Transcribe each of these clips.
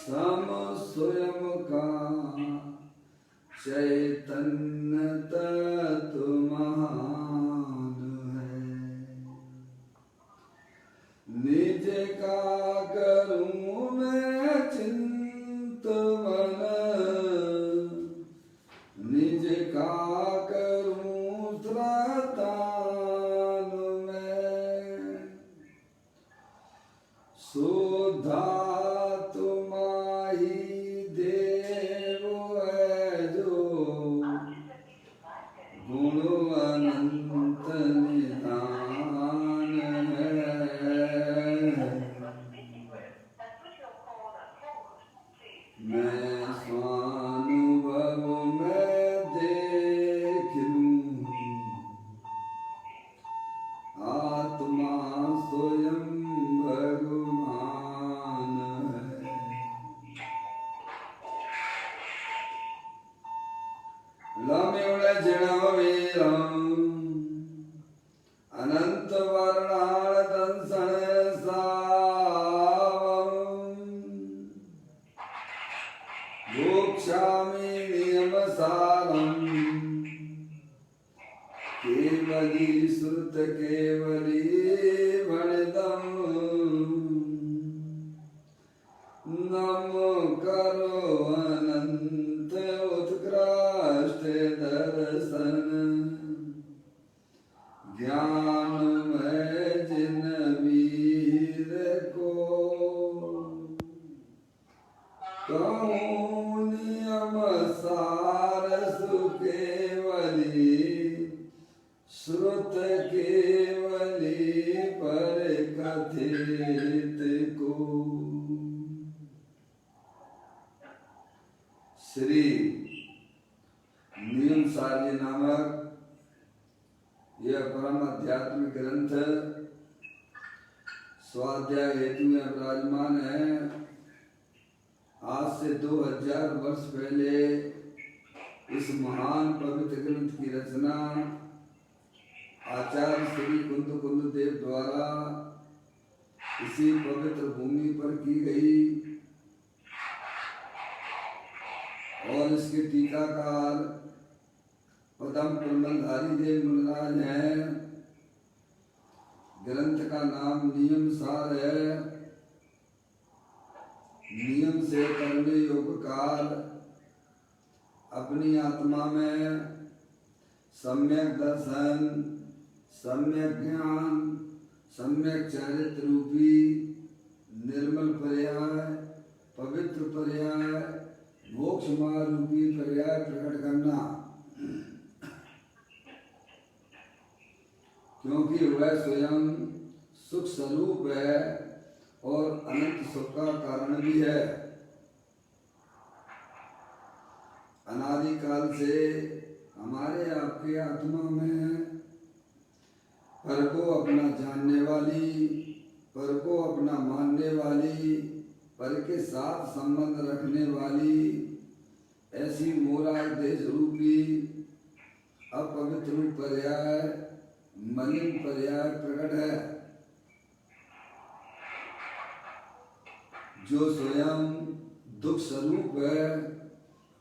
सम स्वयं का चैतन्य तत्व महान है। निज का करूं मैं चिंतवन, निज का करूं त्रातान में। सुधा तुम्हारी देव है जो, गुण अनंत निधान है। मैं स्वानुभव में देख लूं, आत्मा स्वयं भगवान है। लम्युण जिणवीरं अनंत वर्णाल दंसन भोक्ष्यामि नियमसारम् केवली श्रुत केवली वणिदम्। नमो करो अनंत उत्कृष्ट दर्शन, ज्ञानमय जिन वीर को। कहूँ नियम सार सुकेवली, श्रुत केवली पर कथित को। श्री नियम सार नामक यह परम आध्यात्मिक ग्रंथ स्वाध्याय हेतु में विराजमान है। आज से 2000 वर्ष पहले इस महान पवित्र ग्रंथ की रचना आचार्य श्री कुंद देव द्वारा इसी पवित्र भूमि पर की गई और इसके टीकाकार पदम प्रमलधारी देव मुनिराज हैं। ग्रंथ का नाम नियम सार है। नियम से करने योग्य कार्य अपनी आत्मा में सम्यक दर्शन, सम्यक ज्ञान, सम्यक चरित्र रूपी निर्मल पर्याय, पवित्र पर्याय, मोक्ष मार्ग रूपी पर्याय प्रकट करना। क्योंकि वह स्वयं सुख स्वरूप है और अनंत सुख का कारण भी है। अनादिकाल से हमारे आपके आत्मा में पर को अपना जानने वाली, पर को अपना मानने वाली, पर के साथ संबंध रखने वाली ऐसी मोरा देश रूपी अपवित्र पर्याय, मलिन पर्याय प्रकट है, जो स्वयं दुख स्वरूप है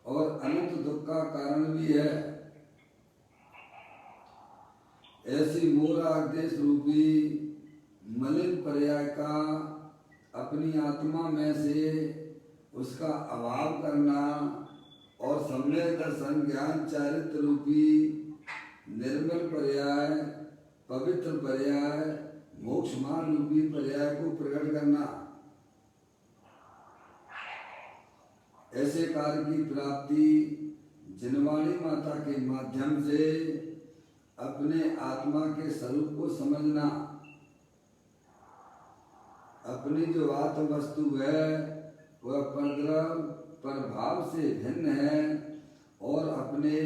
और अनंत दुख का कारण भी है। ऐसी मोरा देश रूपी मलिन पर्याय का अपनी आत्मा में से उसका अभाव करना और सम्यक दर्शन ज्ञान चारित्र रूपी निर्मल पर्याय, पवित्र पर्याय, मोक्ष मार्ग रूपी पर्याय को प्रकट करना। ऐसे कार्य की प्राप्ति जिनवाणी माता के माध्यम से अपने आत्मा के स्वरूप को समझना। अपनी जो आत्म वस्तु है वह परद्रव प्रभाव से भिन्न है और अपने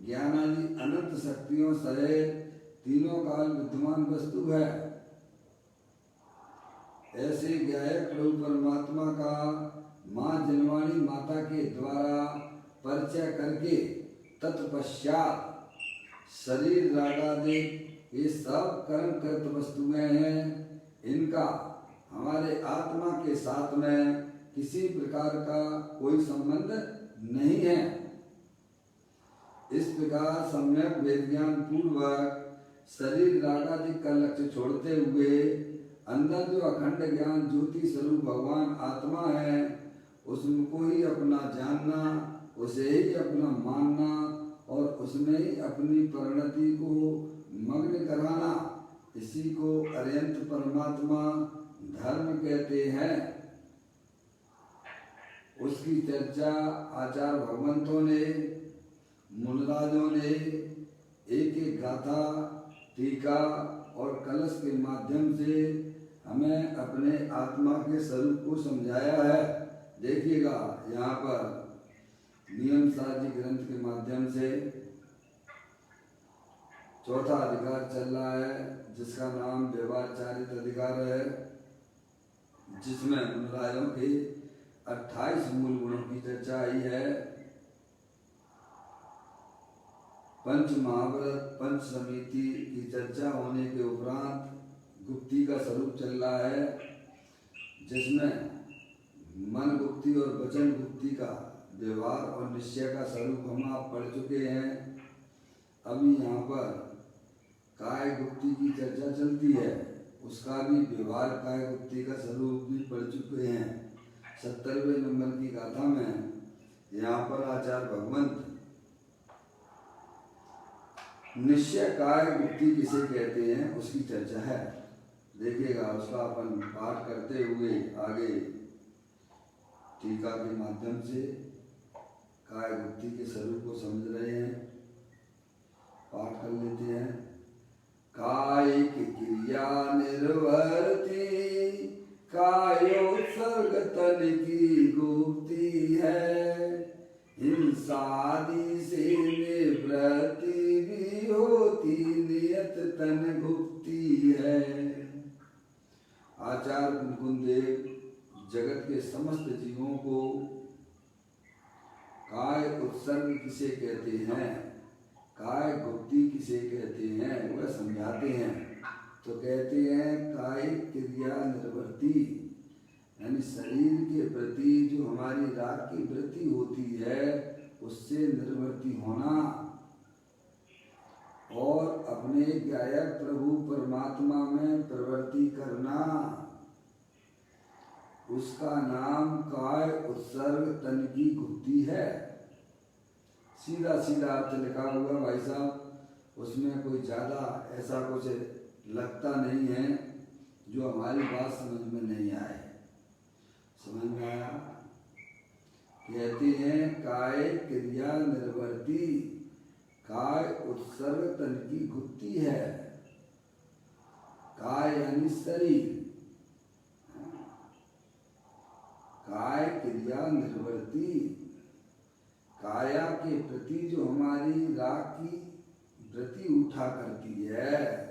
ज्ञानादि अनंत शक्तियों सहित तीनों काल विद्यमान वस्तु है। ऐसे गायक प्रभु परमात्मा का माँ जनवाणी माता के द्वारा परिचय करके तत्पश्चात शरीर रागादि ये सब कर्म कृत वस्तुएं हैं, इनका हमारे आत्मा के साथ में किसी प्रकार का कोई संबंध नहीं है। इस प्रकार सम्यक वेद ज्ञान पूर्वक शरीर रागादि का लक्ष्य छोड़ते हुए अंदर जो अखंड ज्ञान ज्योति स्वरूप भगवान आत्मा है उसको ही अपना जानना, उसे ही अपना मानना और उसमें ही अपनी परिणति को मग्न कराना, इसी को अत्यंत परमात्मा धर्म कहते हैं। उसकी चर्चा आचार्य भगवंतों ने, मुनराजों ने एक एक गाथा, टीका और कलश के माध्यम से हमें अपने आत्मा के स्वरूप को समझाया है। देखिएगा यहाँ पर नियम साजी ग्रंथ के माध्यम से चौथा अधिकार चल रहा है जिसका नाम व्यवहारचारित अधिकार है, जिसमें मुनराजों के 28 मूल गुणों की चर्चा आई है। पंच महाव्रत पंच समिति की चर्चा होने के उपरांत गुप्ती का स्वरूप चल रहा है, जिसमें मन गुप्ती और वचन गुप्ती का व्यवहार और निश्चय का स्वरूप हम आप पढ़ चुके हैं। अभी यहाँ पर काय गुप्ती की चर्चा चलती है, उसका भी व्यवहार काय गुप्ती का स्वरूप भी पढ़ चुके हैं। 70वें नंबर की गाथा में यहाँ पर आचार्य भगवंत निश्चय काय गुप्ती किसे कहते हैं उसकी चर्चा है। देखिएगा उसका अपन पाठ करते हुए आगे टीका के माध्यम से काय गुप्ती के स्वरूप को समझ रहे हैं। पाठ कर लेते हैं। काय की क्रिया निर्वर्ती, कायोत्सर्ग तन की गुप्ती है, हिंसादि से निवृत्ति भी होती, नियत तन गुप्ती है। आचार्य कुंकुम देव जगत के समस्त जीवों को काय उत्सर्ग किसे कहते हैं, काय गुप्ती किसे कहते हैं वह समझाते हैं। तो कहते हैं काय क्रिया निर्वृत्ति, यानी शरीर के प्रति जो हमारी राग की वृत्ति होती है उससे निर्वृत्ति होना और अपने गायक प्रभु परमात्मा में प्रवृत्ति करना, उसका नाम काय उत्सर्ग तन की गुप्ती है। सीधा सीधा अर्थ लिखा हुआ भाई साहब, उसमें कोई ज़्यादा ऐसा कुछ लगता नहीं है जो हमारी बात समझ में नहीं आए। समझ में आया? कहते हैं काय क्रिया निर्वर्ती, काय उत्सर्ग तन की गुप्ती है। काय यानी शरीर, काय क्रिया निर्वर्ती, काया के प्रति जो हमारी राग की वृत्ति उठा करती है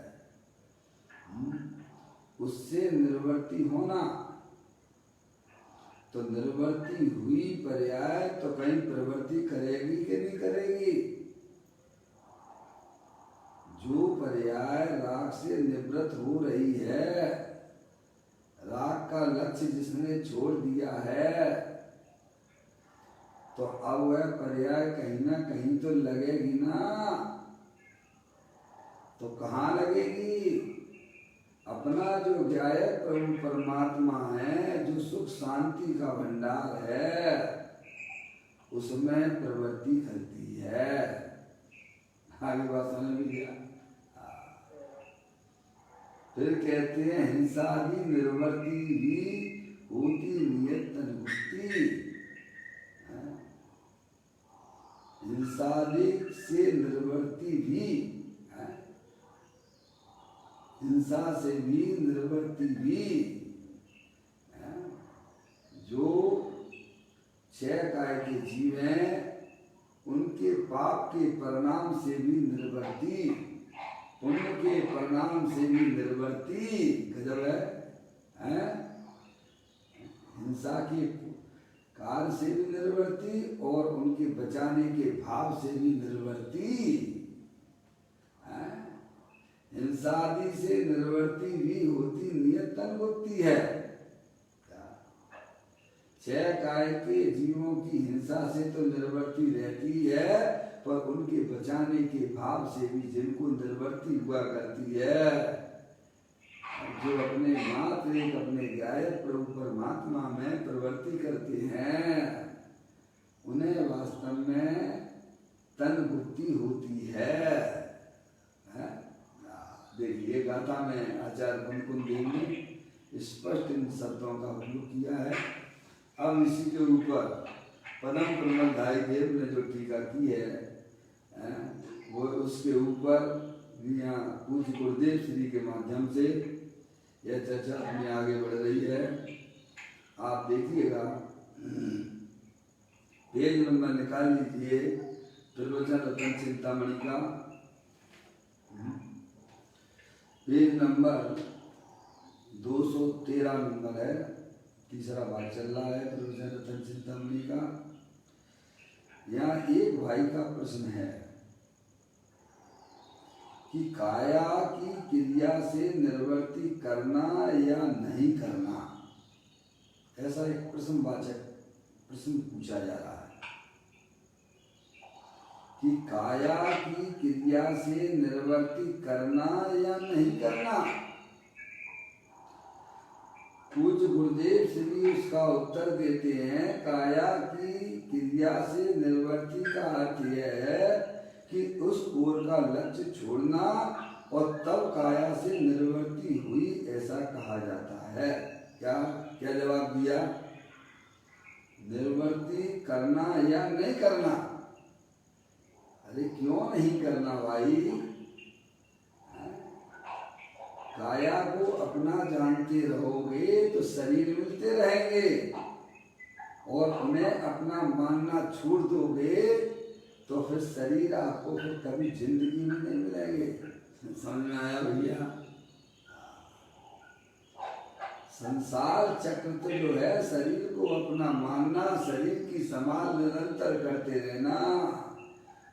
उससे निर्वर्ती होना। तो निर्वर्ती हुई पर्याय तो कहीं प्रवृत्ति करेगी कि नहीं करेगी। जो पर्याय राग से निवृत्त हो रही है, राग का लक्ष्य जिसने छोड़ दिया है, तो अब वह पर्याय कहीं ना कहीं तो लगेगी ना। तो कहाँ लगेगी? अपना जो गायक प्रभु परमात्मा है, जो सुख शांति का भंडार है, उसमें प्रवृत्ति करती है। आगे बात समझ में गया? फिर कहते हैं हिंसादि निर्वृत्ति भी होती, नियत गुप्ती। हिंसादि से निर्वृत्ति भी, हिंसा से भी निर्वृत्ति भी, जो 6 काय के जीव हैं उनके पाप के परिणाम से भी निर्वृत्ति, पुण्य के परिणाम से भी निर्वृत्ति। गजब है? हिंसा के कार्य से भी निर्वृत्ति और उनके बचाने के भाव से भी निर्वृत्ति। हिंसादि से निर्वृत्ति भी होती, नियत तन गुप्ती है। छह काय के जीवों की हिंसा से तो निर्वर्ती रहती है, पर उनके बचाने के भाव से भी जिनको निर्वर्ती हुआ करती है, जो अपने मात्र एक अपने गायक प्रभु परमात्मा में प्रवृत्ति करते हैं, उन्हें वास्तव में तन मुक्ति होती है। देखिए गाथा में आचार्य मुकुंद देव ने स्पष्ट इन शब्दों का उपयोग किया है। अब इसी के ऊपर परम प्रमोदाई देव ने जो टीका की है, वो उसके ऊपर यहाँ पूज्य गुरुदेव श्री के माध्यम से यह चर्चा अपनी आगे बढ़ रही है। आप देखिएगा, पेज नंबर निकाल लीजिए त्रिलोचन रतन चिंतामणि का, पेज नंबर 213 नंबर है, तीसरा भाग चल रहा है त्रिलोचन रतन चिंतामणि का। यहाँ एक भाई का प्रश्न है कि काया की क्रिया से निर्वर्ती करना या नहीं करना, ऐसा एक प्रश्न पूछा जा रहा है कि काया की क्रिया से निर्वर्ती करना या नहीं करना। पूज्य गुरुदेव श्री उसका उत्तर देते हैं, काया की क्रिया से निर्वर्ती का अर्थ यह है कि उस ओर का लक्ष्य छोड़ना और तब काया से निर्वर्ती हुई, ऐसा कहा जाता है। क्या क्या जवाब दिया? निर्वर्ती करना या नहीं करना? अरे क्यों नहीं करना भाई? काया को अपना जानते रहोगे तो शरीर मिलते रहेंगे, और उन्हें अपना मानना छोड़ दोगे तो फिर शरीर आपको फिर कभी जिंदगी में नहीं मिलेंगे। समझ में आया भैया? संसार चक्र तो जो है, शरीर को अपना मानना, शरीर की संभाल निरंतर करते रहना,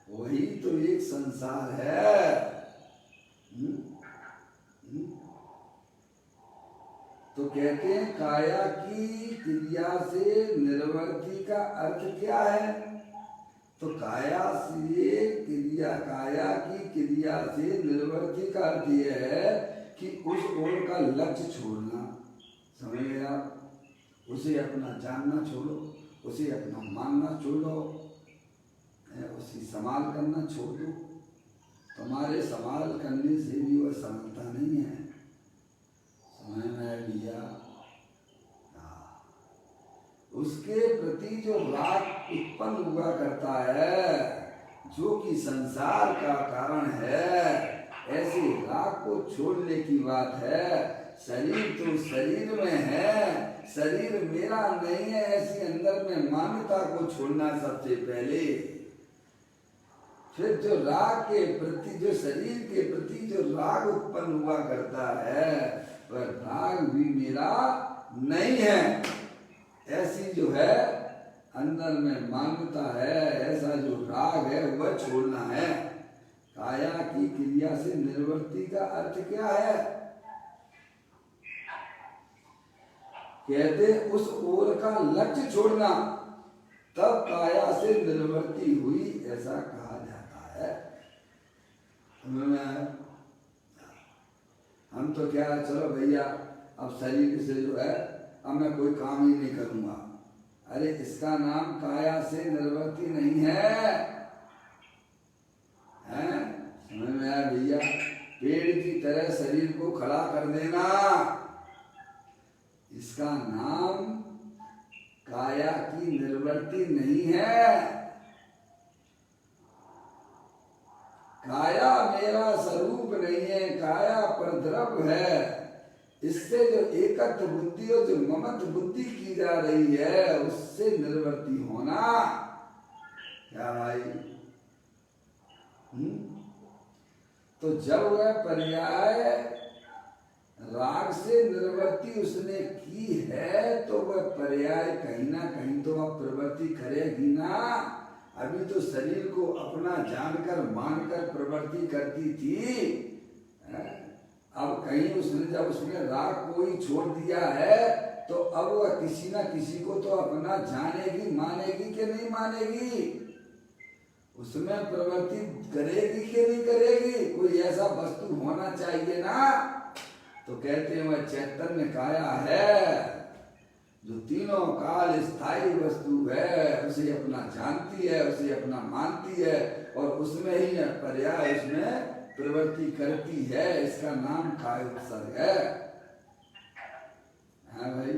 वही तो एक संसार है। तो कहते हैं काया की क्रिया से निर्वर्ती का अर्थ क्या है? तो काया की क्रिया से निर्वर्ती का अर्थ यह है कि उस ओर का लक्ष्य छोड़ना। समझ गए आप? उसे अपना जानना छोड़ो, उसे अपना मानना छोड़ो, उसकी संभाल करना छोड़ दो। तुम्हारे संभाल करने से भी वह समझता नहीं है। समझ में लिया? उसके प्रति जो राग उत्पन्न हुआ करता है, जो कि संसार का कारण है, ऐसे राग को छोड़ने की बात है। शरीर तो शरीर में है, शरीर मेरा नहीं है, ऐसी अंदर में मान्यता को छोड़ना सबसे पहले। फिर जो राग के प्रति, जो शरीर के प्रति जो राग उत्पन्न हुआ करता है, वह राग भी मेरा नहीं है, ऐसी जो है अंदर में मान्यता है, ऐसा जो राग है वह छोड़ना है। काया की क्रिया से निर्वर्ती का अर्थ क्या है? कहते उस ओर का लक्ष्य छोड़ना, तब काया से निर्वर्ती हुई, ऐसा कहा जाता है। हम तो क्या, चलो भैया अब शरीर से जो है अब मैं कोई काम ही नहीं करूंगा। अरे इसका नाम काया से निर्वर्ती नहीं है, हैं? समझ में आया भैया? पेड़ की तरह शरीर को खड़ा कर देना, इसका नाम काया की निर्वर्ती नहीं है। काया मेरा स्वरूप नहीं है, काया परद्रव्य है। इससे जो एकत्व बुद्धि और जो ममत्व बुद्धि की जा रही है, उससे निर्वर्ती होना। क्या भाई? तो जब वह पर्याय राग से निर्वर्ती उसने की है, तो वह पर्याय कहीं ना कहीं तो वह प्रवृत्ति करेगी ना। अभी तो शरीर को अपना जानकर मानकर प्रवृत्ति करती थी, अब कहीं उसने जब उसने राग को ही छोड़ दिया है, तो अब वह किसी ना किसी को तो अपना जानेगी, मानेगी कि नहीं मानेगी, उसमें प्रवृत्ति करेगी कि नहीं करेगी, कोई ऐसा वस्तु होना चाहिए ना। तो कहते हैं वह चैतन्य काया है जो तीनों काल स्थायी वस्तु है, उसे अपना जानती है, उसे अपना मानती है और उसमें ही पर्याय उसमें प्रवृत्ति करती है। इसका नाम काय उपसर्ग है। हाँ भाई,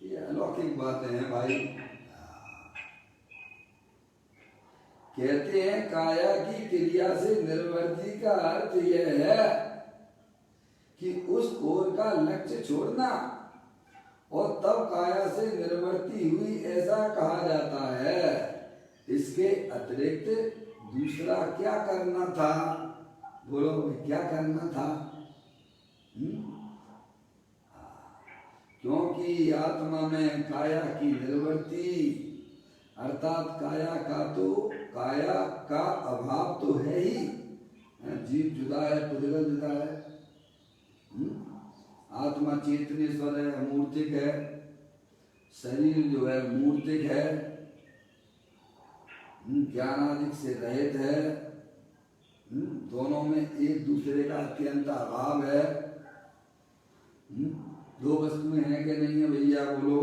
ये अलौकिक बातें हैं भाई। कहते हैं काया की क्रिया से निर्वृत्ति का अर्थ यह है कि उस ओर का लक्ष्य छोड़ना, और तब काया से निर्वृत्ति हुई ऐसा कहा जाता है। इसके अतिरिक्त दूसरा क्या करना था? बोलो क्या करना था? क्योंकि आत्मा में काया की निर्वृत्ति अर्थात काया का अभाव तो है ही। जीव जुदा है, पुद्गल जुदा है, आत्मा चेतनेश्वर है, अमूर्तिक है, शरीर जो है मूर्तिक है, ज्ञानादिक से रहित है। दोनों में एक दूसरे का अत्यंत अभाव है। दो वस्तुएं हैं कि नहीं है भैया बोलो?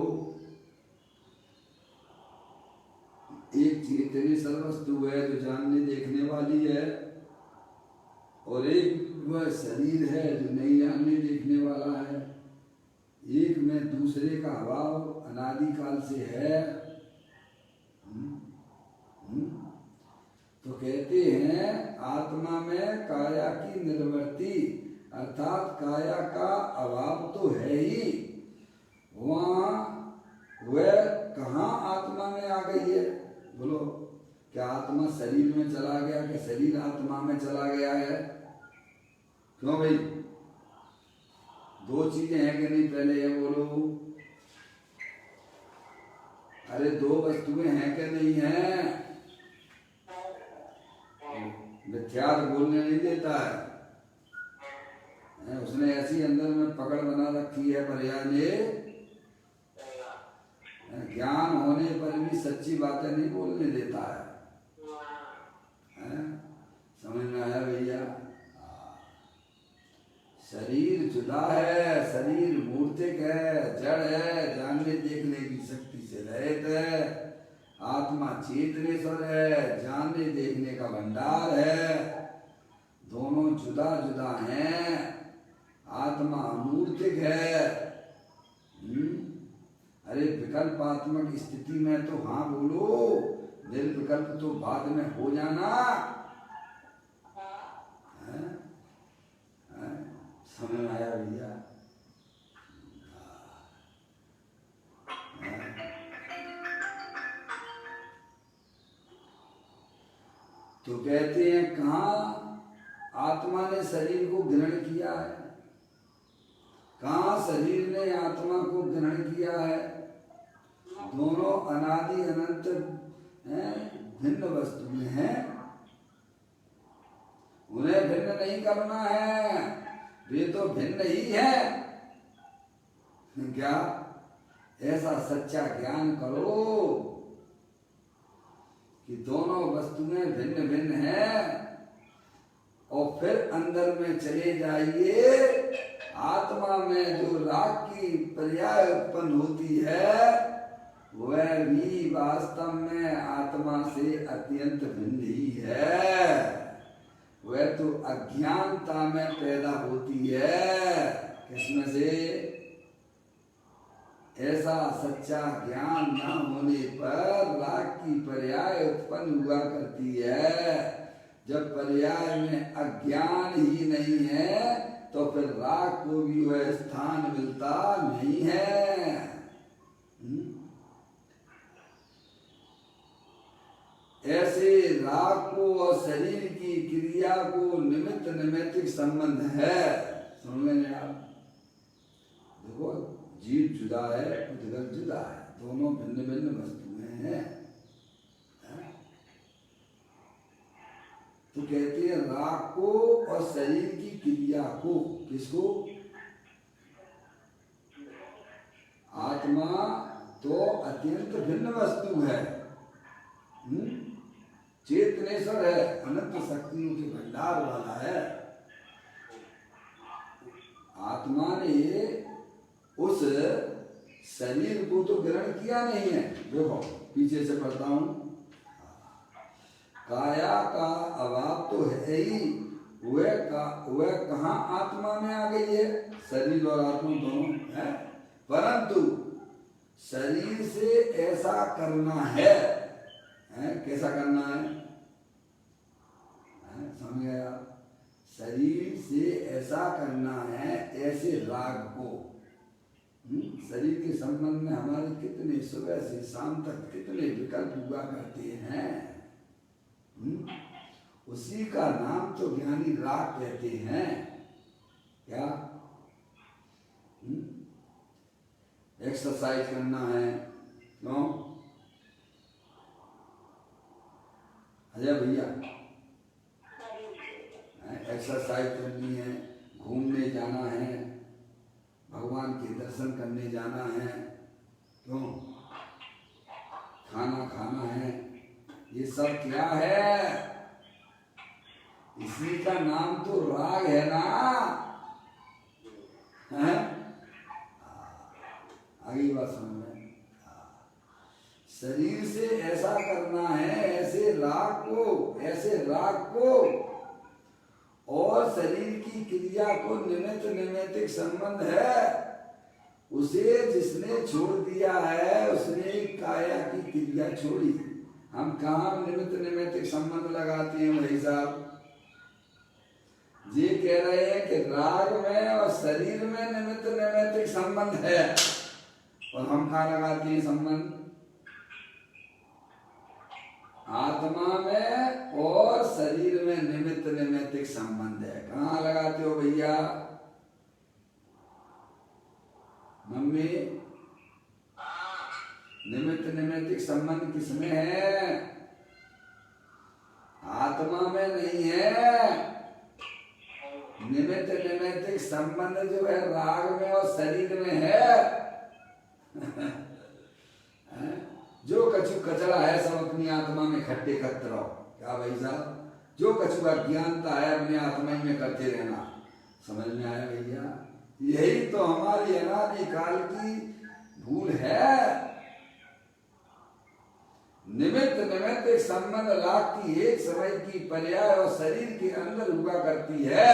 एक चेतनेश्वर वस्तु है जो जानने देखने वाली है, और एक वह शरीर है जो नहीं जानने देखने वाला है। एक में दूसरे का अभाव अनादिकाल से है। तो कहते हैं आत्मा में काया की निर्वृत्ति अर्थात काया का अभाव तो है ही। वहाँ वह कहाँ आत्मा में आ गई है? बोलो, क्या आत्मा शरीर में चला गया कि शरीर आत्मा में चला गया है? क्यों भाई? दो चीजें हैं कि नहीं? पहले ये बोलो, अरे दो वस्तुएं हैं कि नहीं है? मिथ्यार्थ बोलने नहीं देता है। उसने ऐसी अंदर में पकड़ बना रखी है पर्याय ने, ज्ञान होने पर भी सच्ची बातें नहीं बोलने देता है। समझ में आया भैया? शरीर जुदा है, शरीर मूर्तिक है, जड़ है, जानने देखने की शक्ति से रहित है। आत्मा चेतनेश्वर है, जानने देखने का भंडार है। दोनों जुदा जुदा हैं। आत्मा अमूर्तिक है। अरे विकल्पात्मक स्थिति में तो हाँ बोलो, निर्विकल्प तो बाद में हो जाना। समझ में आया भैया? तो कहते हैं कहाँ आत्मा ने शरीर को ग्रहण किया है, कहाँ शरीर ने आत्मा को ग्रहण किया है। दोनों अनादि अनंत भिन्न वस्तुएं हैं, उन्हें भिन्न नहीं करना है, वे तो भिन्न ही है। क्या ऐसा सच्चा ज्ञान करो कि दोनों वस्तुएं भिन्न भिन्न हैं, और फिर अंदर में चले जाइए। आत्मा में जो राग की पर्याय उत्पन्न होती है वह भी वास्तव में आत्मा से अत्यंत भिन्न ही है। वह तो अज्ञानता में पैदा होती है। किसमें से? ऐसा सच्चा ज्ञान न होने पर राग की पर्याय उत्पन्न हुआ करती है। जब पर्याय में अज्ञान ही नहीं है तो फिर राग को भी वह स्थान मिलता नहीं है। ऐसे राग को और शरीर की क्रिया को निमित्त नैमित्तिक संबंध है। समझ में आप? देखो, जीव जुदा है, पुद्गल जुदा है, दोनों भिन्न भिन्न वस्तुएं हैं। तो कहते हैं राग को और शरीर की क्रिया को, किसको? आत्मा तो अत्यंत भिन्न वस्तु है, चेतनेश्वर है, अनंत शक्तियों के भंडार वाला है। आत्मा ने उस शरीर को तो ग्रहण किया नहीं है। देखो पीछे से पढ़ता हूं, काया का अभाव तो है ही, वह कहाँ आत्मा में आ गई है, शरीर और आत्मा दोनों है, परंतु शरीर से ऐसा करना है, कैसा करना है, समझ गया? शरीर से ऐसा करना है, ऐसे राग को, शरीर के संबंध में हमारे कितने सुबह से शाम तक कितने विकल्प हुआ करते हैं, उसी का नाम तो ज्ञानी राग कहते हैं। क्या? एक्सरसाइज करना है, क्यों अजय भैया? एक्सरसाइज करनी है, घूमने जाना है, भगवान के दर्शन करने जाना है, क्यों? खाना खाना है, ये सब क्या है? इसी का नाम तो राग है ना, है? आगे बात समझ में, शरीर से ऐसा करना है, ऐसे राग को और शरीर की क्रिया को निमित्त नैमित्तिक संबंध है, उसे जिसने छोड़ दिया है उसने काया की क्रिया छोड़ी। हम कहाँ निमित्त नैमित्तिक संबंध लगाते हैं भाई साहब? ये कह रहे हैं कि राग में और शरीर में निमित्त नैमित्तिक संबंध है, और हम कहाँ लगाते हैं संबंध? आत्मा में और शरीर में निमित्त नैमित्तिक संबंध है। कहाँ लगाते हो भैया? मम्मी, निमित्त नैमित्तिक संबंध किसमें है? आत्मा में नहीं है। निमित्त नैमित्तिक संबंध जो है राग में और शरीर में है। जो कछु कचरा है सब अपनी आत्मा में इकट्ठे करते रहो। क्या भाई साहब? जो कछु अज्ञानता है अपने आत्मा में करते रहना। समझ में आया भैया? यही तो हमारी अनादि काल की भूल है। निमित्त नैमित्तिक संबंध राग की एक समय की पर्याय और शरीर के अंदर हुआ करती है।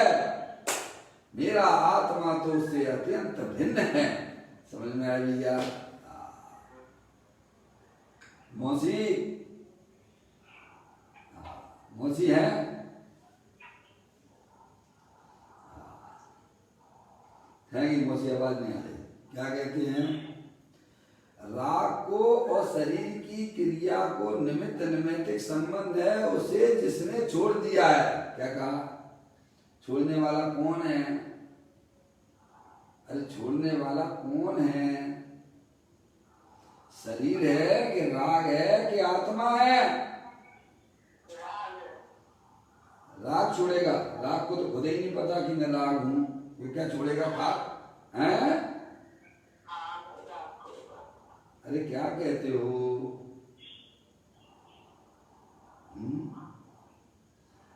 मेरा आत्मा तो उससे अत्यंत भिन्न है। समझ में आया भैया? मौसी है? मौसी आवाज नहीं आ रही। क्या कहते हैं? राग को और शरीर की क्रिया को निमित्त नैमित्तिक संबंध है, उसे जिसने छोड़ दिया है। क्या कहा? छोड़ने वाला कौन है? अरे छोड़ने वाला कौन है? शरीर है कि राग है कि आत्मा है? राग छोड़ेगा। राग को तो खुद ही नहीं पता कि मैं राग हूं, ये क्या छोड़ेगा? राग है? अरे क्या कहते हो?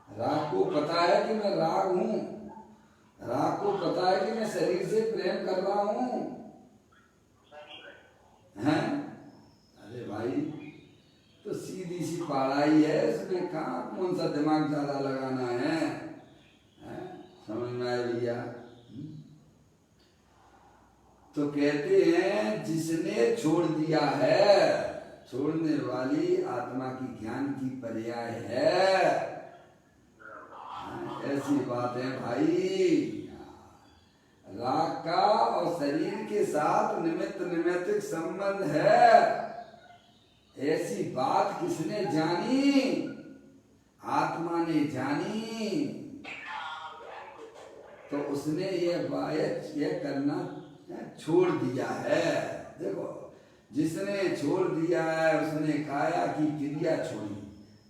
राग को पता है कि मैं राग हूं, राग को पता है कि मैं शरीर से प्रेम कर रहा हूं, हैं? अरे भाई तो सीधी सी पढ़ाई है, इसमें कहाँ कौन सा दिमाग ज्यादा लगाना है? समझ में आया भैया? तो कहते हैं जिसने छोड़ दिया है, छोड़ने वाली आत्मा की ज्ञान की पर्याय है। ऐसी बात है भाई। राग का और शरीर के साथ निमित्त नैमित्तिक संबंध है, ऐसी बात किसने जानी? आत्मा ने जानी। तो उसने ये करना छोड़ दिया है। देखो, जिसने छोड़ दिया है उसने काया की क्रिया छोड़ी,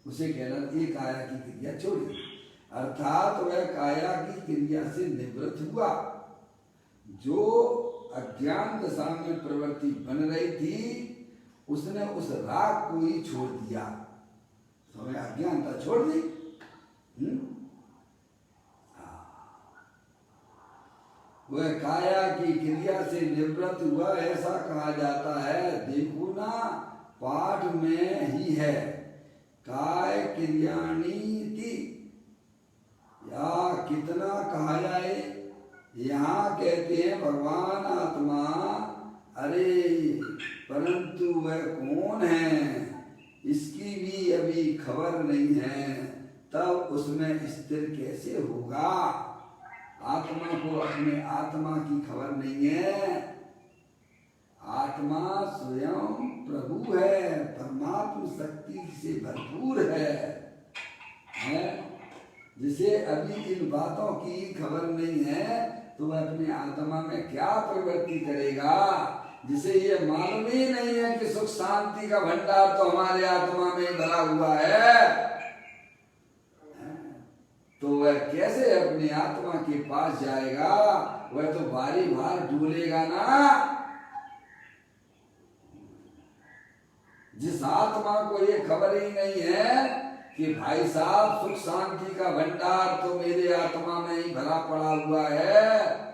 उसे कहना ये काया की क्रिया छोड़ी, अर्थात वह काया की क्रिया से निवृत्त हुआ। जो अज्ञान दशा में प्रवृत्ति बन रही थी, उसने उस राग को ही छोड़ दिया, तो हमें अज्ञानता छोड़ दी। वह काया की क्रिया से निवृत्त हुआ ऐसा कहा जाता है। देखो ना, पाठ में ही है, काय क्रियाणीति, या कितना कहा जाए। यहाँ कहते हैं भगवान आत्मा, अरे परंतु वह कौन है इसकी भी अभी खबर नहीं है, तब उसमें स्थिर कैसे होगा। आत्मा को अपने आत्मा की खबर नहीं है। आत्मा स्वयं प्रभु है, परमात्म शक्ति से भरपूर है? जिसे अभी इन बातों की खबर नहीं है, तो वह अपने आत्मा में क्या प्रवृत्ति करेगा, जिसे ये मालूम ही नहीं है कि सुख शांति का भंडार तो हमारे आत्मा में भरा हुआ है। तो वह कैसे अपनी आत्मा के पास जाएगा? वह तो भारी भार डूलेगा ना। जिस आत्मा को ये खबर ही नहीं है कि भाई साहब सुख शांति का भंडार तो मेरे आत्मा में ही भरा पड़ा हुआ है,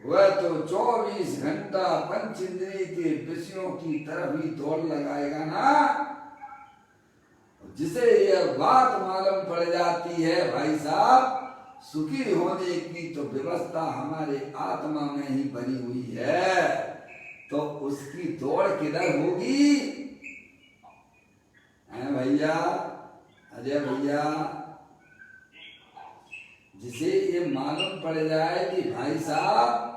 वह तो 24 घंटा पंच इंद्रिय के विषयों की तरफ ही दौड़ लगाएगा ना। जिसे यह बात मालूम पड़ जाती है भाई साहब, सुखी होने की तो व्यवस्था हमारे आत्मा में ही बनी हुई है, तो उसकी दौड़ किधर होगी? है भैया, अजय भैया, जिसे ये मालूम पड़ जाए कि भाई साहब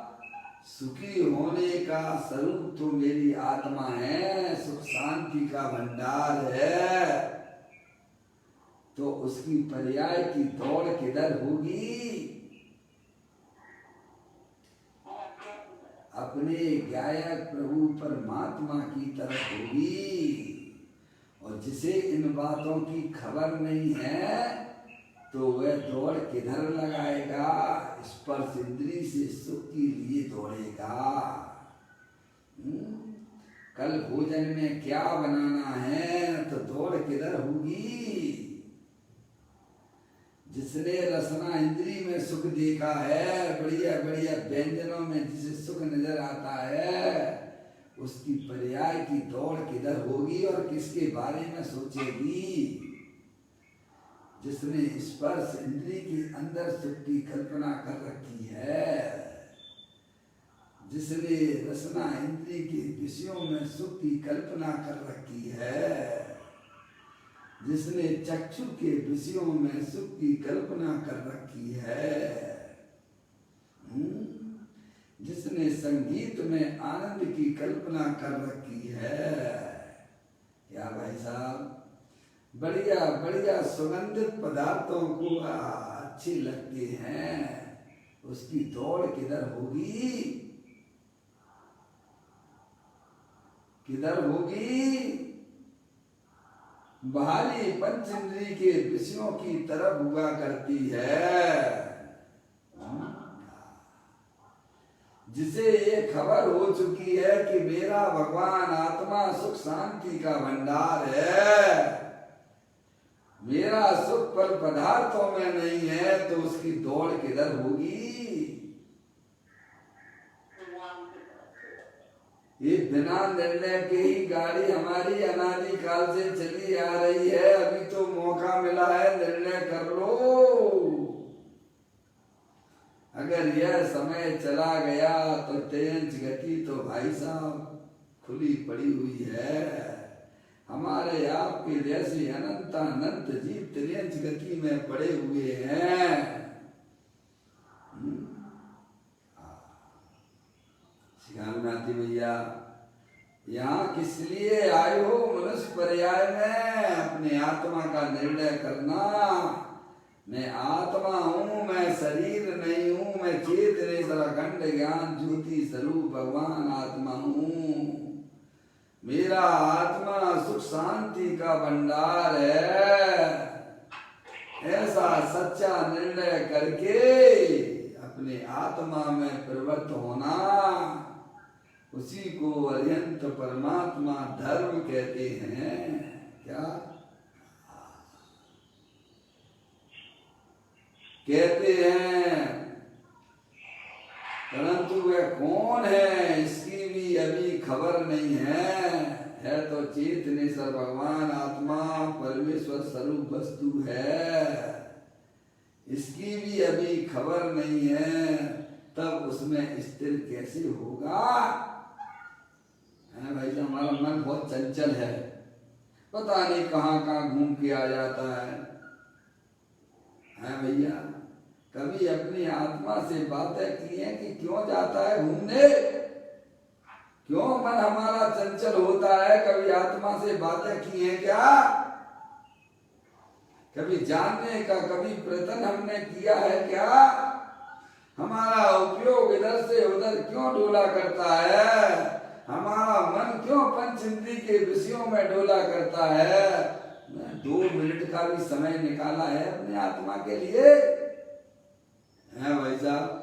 सुखी होने का स्वरूप तो मेरी आत्मा है, सुख शांति का भंडार है, तो उसकी पर्याय की दौड़ किधर होगी? अपने गायक प्रभु परमात्मा की तरफ होगी। और जिसे इन बातों की खबर नहीं है, तो वह दौड़ किधर लगाएगा? स्पर्श इंद्रिय से सुख के लिए दौड़ेगा। कल भोजन में क्या बनाना है, तो दौड़ किधर होगी? जिसने रसना इंद्री में सुख देखा है, बढ़िया बढ़िया व्यंजनों में जिसे सुख नजर आता है, उसकी पर्याय की दौड़ किधर होगी और किसके बारे में सोचेगी? जिसने स्पर्श इंद्री के अंदर सुख की कल्पना कर रखी है, जिसने रसना इंद्री के विषयों में सुख की कल्पना कर रखी है, जिसने चक्षु के विषयों में सुख की कल्पना कर रखी है, जिसने संगीत में आनंद की कल्पना कर रखी है। क्या भाई साहब, बढ़िया बढ़िया सुगंधित पदार्थों को अच्छे लगते हैं, उसकी दौड़ किधर होगी? किधर होगी? बाहरी पंचेंद्रिय के विषयों की तरफ हुआ करती है। जिसे ये खबर हो चुकी है कि मेरा भगवान आत्मा सुख शांति का भंडार है, मेरा सुख पर पदार्थों में नहीं है, तो उसकी दौड़ किधर होगी? ये बिना निर्णय के ही गाड़ी हमारी अनादि काल से चली आ रही है। अभी तो मौका मिला है, निर्णय कर लो। अगर यह समय चला गया तो तेज गति तो भाई साहब खुली पड़ी हुई है। हमारे आपके जैसे अनंत अनंत जीव तेज गति में पड़े हुए हैं। सिखालनाथी भैया, यहाँ किस लिए आए हो? मनुष्य पर्याय में अपने आत्मा का निर्णय करना। मैं आत्मा हूँ, मैं शरीर नहीं हूँ, मैं चेतनेश्वर अखंड ज्ञान ज्योति स्वरूप भगवान आत्मा हूँ। मेरा आत्मा सुख शांति का भंडार है। ऐसा सच्चा निर्णय करके अपने आत्मा में प्रवृत्त होना, उसी को अत्यंत परमात्मा धर्म कहते हैं। क्या कहते हैं? परंतु वह कौन है इसकी भी अभी खबर नहीं है तो चेतनेश्वर भगवान आत्मा परमेश्वर स्वरूप वस्तु है, इसकी भी अभी खबर नहीं है, तब उसमें स्थिर कैसे होगा? है भाई, तो हमारा मन बहुत चंचल है, पता नहीं कहाँ कहाँ घूम के आ जाता है भैया। कभी अपनी आत्मा से बातें की हैं कि क्यों जाता है घूमने, क्यों मन हमारा चंचल होता है? कभी आत्मा से बातें की हैं क्या? कभी जानने का कभी प्रयत्न हमने किया है क्या? हमारा उपयोग इधर से उधर क्यों डोला करता है? हमारा मन क्यों पंचेंद्रिय के विषयों में डोला करता है? 2 मिनट का भी समय निकाला है अपने आत्मा के लिए? है भाई साहब,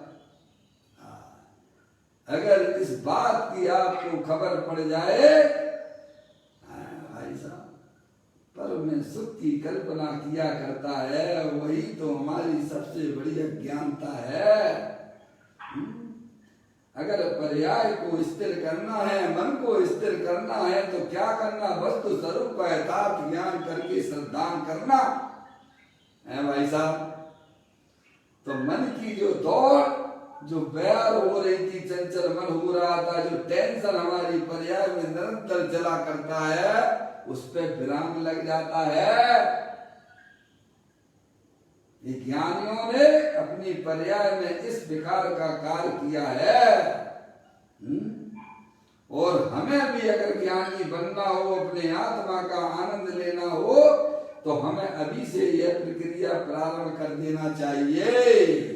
अगर इस बात की आपको खबर पड़ जाए भाई साहब, पर में सुख की कल्पना किया करता है, वही तो हमारी सबसे बड़ी अज्ञानता है। अगर पर्याय को स्थिर करना है, मन को स्थिर करना है, तो क्या करना? वस्तु स्वरूप का यथार्थ ज्ञान करके श्रद्धान करना है भाई साहब। तो मन की जो दौड़, जो बयार हो रही थी, चंचल मन हो रहा था, जो टेंशन हमारी पर्याय में निरंतर चला करता है, उस पे विराम लग जाता है। ये ज्ञानियों ने अपनी पर्याय में इस विकार का कार्य किया है। और हमें भी अगर ज्ञानी बनना हो, अपने आत्मा का आनंद लेना हो, तो हमें अभी से यह प्रक्रिया प्रारंभ कर देना चाहिए।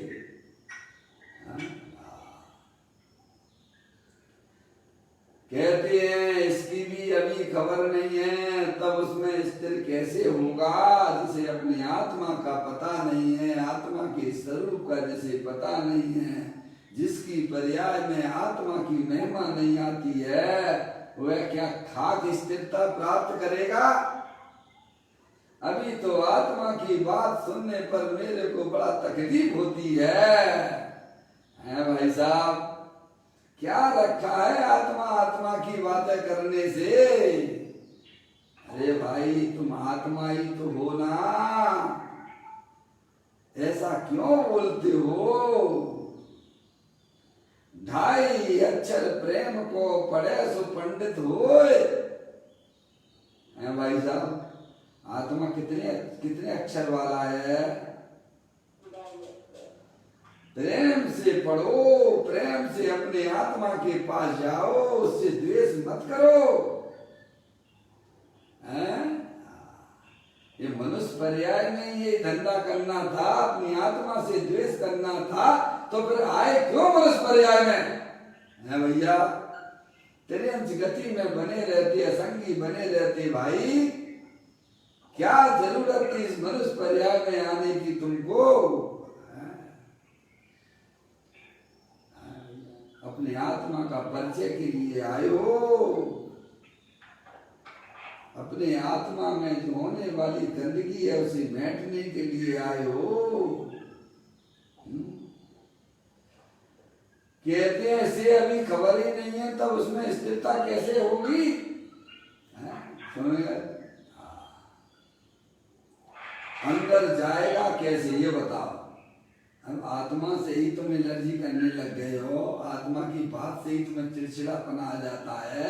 कहते हैं इसकी भी अभी खबर नहीं है, तब उसमें स्थिर कैसे होगा? जिसे अपनी आत्मा का पता नहीं है, आत्मा के स्वरूप का जिसे पता नहीं है, जिसकी पर्याय में आत्मा की महिमा नहीं आती है, वह क्या खाक स्थिरता प्राप्त करेगा? अभी तो आत्मा की बात सुनने पर मेरे को बड़ा तकलीफ होती है भाई साहब। क्या रखा है आत्मा की बातें करने से? अरे भाई, तुम आत्मा ही तो हो ना, ऐसा क्यों बोलते हो? 2.5 अक्षर प्रेम को पढ़े सो पंडित होए। भाई साहब, आत्मा कितने अक्षर वाला है? प्रेम से पढ़ो, प्रेम से अपने आत्मा के पास जाओ, उससे द्वेष मत करो। ये मनुष्य पर्याय में ये धंधा करना था, अपनी आत्मा से द्वेष करना था, तो फिर आए क्यों मनुष्य पर्याय में? है भैया, तेरे गति में बने रहते, असंगी बने रहते भाई, क्या जरूरत थी इस मनुष्य पर्याय में आने की तुमको? अपने आत्मा का परिचय के लिए आए हो, अपने आत्मा में जो होने वाली गंदगी है उसे बैठने के लिए आए हो। कहते हैं इसे अभी खबर ही नहीं है, तब उसमें स्थिरता कैसे होगी? सुनिए, अंदर जाएगा कैसे ये बताओ। अब आत्मा से ही तुम एलर्जी करने लग गए हो, आत्मा की बात से ही तुम्हें चिड़चिड़ापन आ जाता है?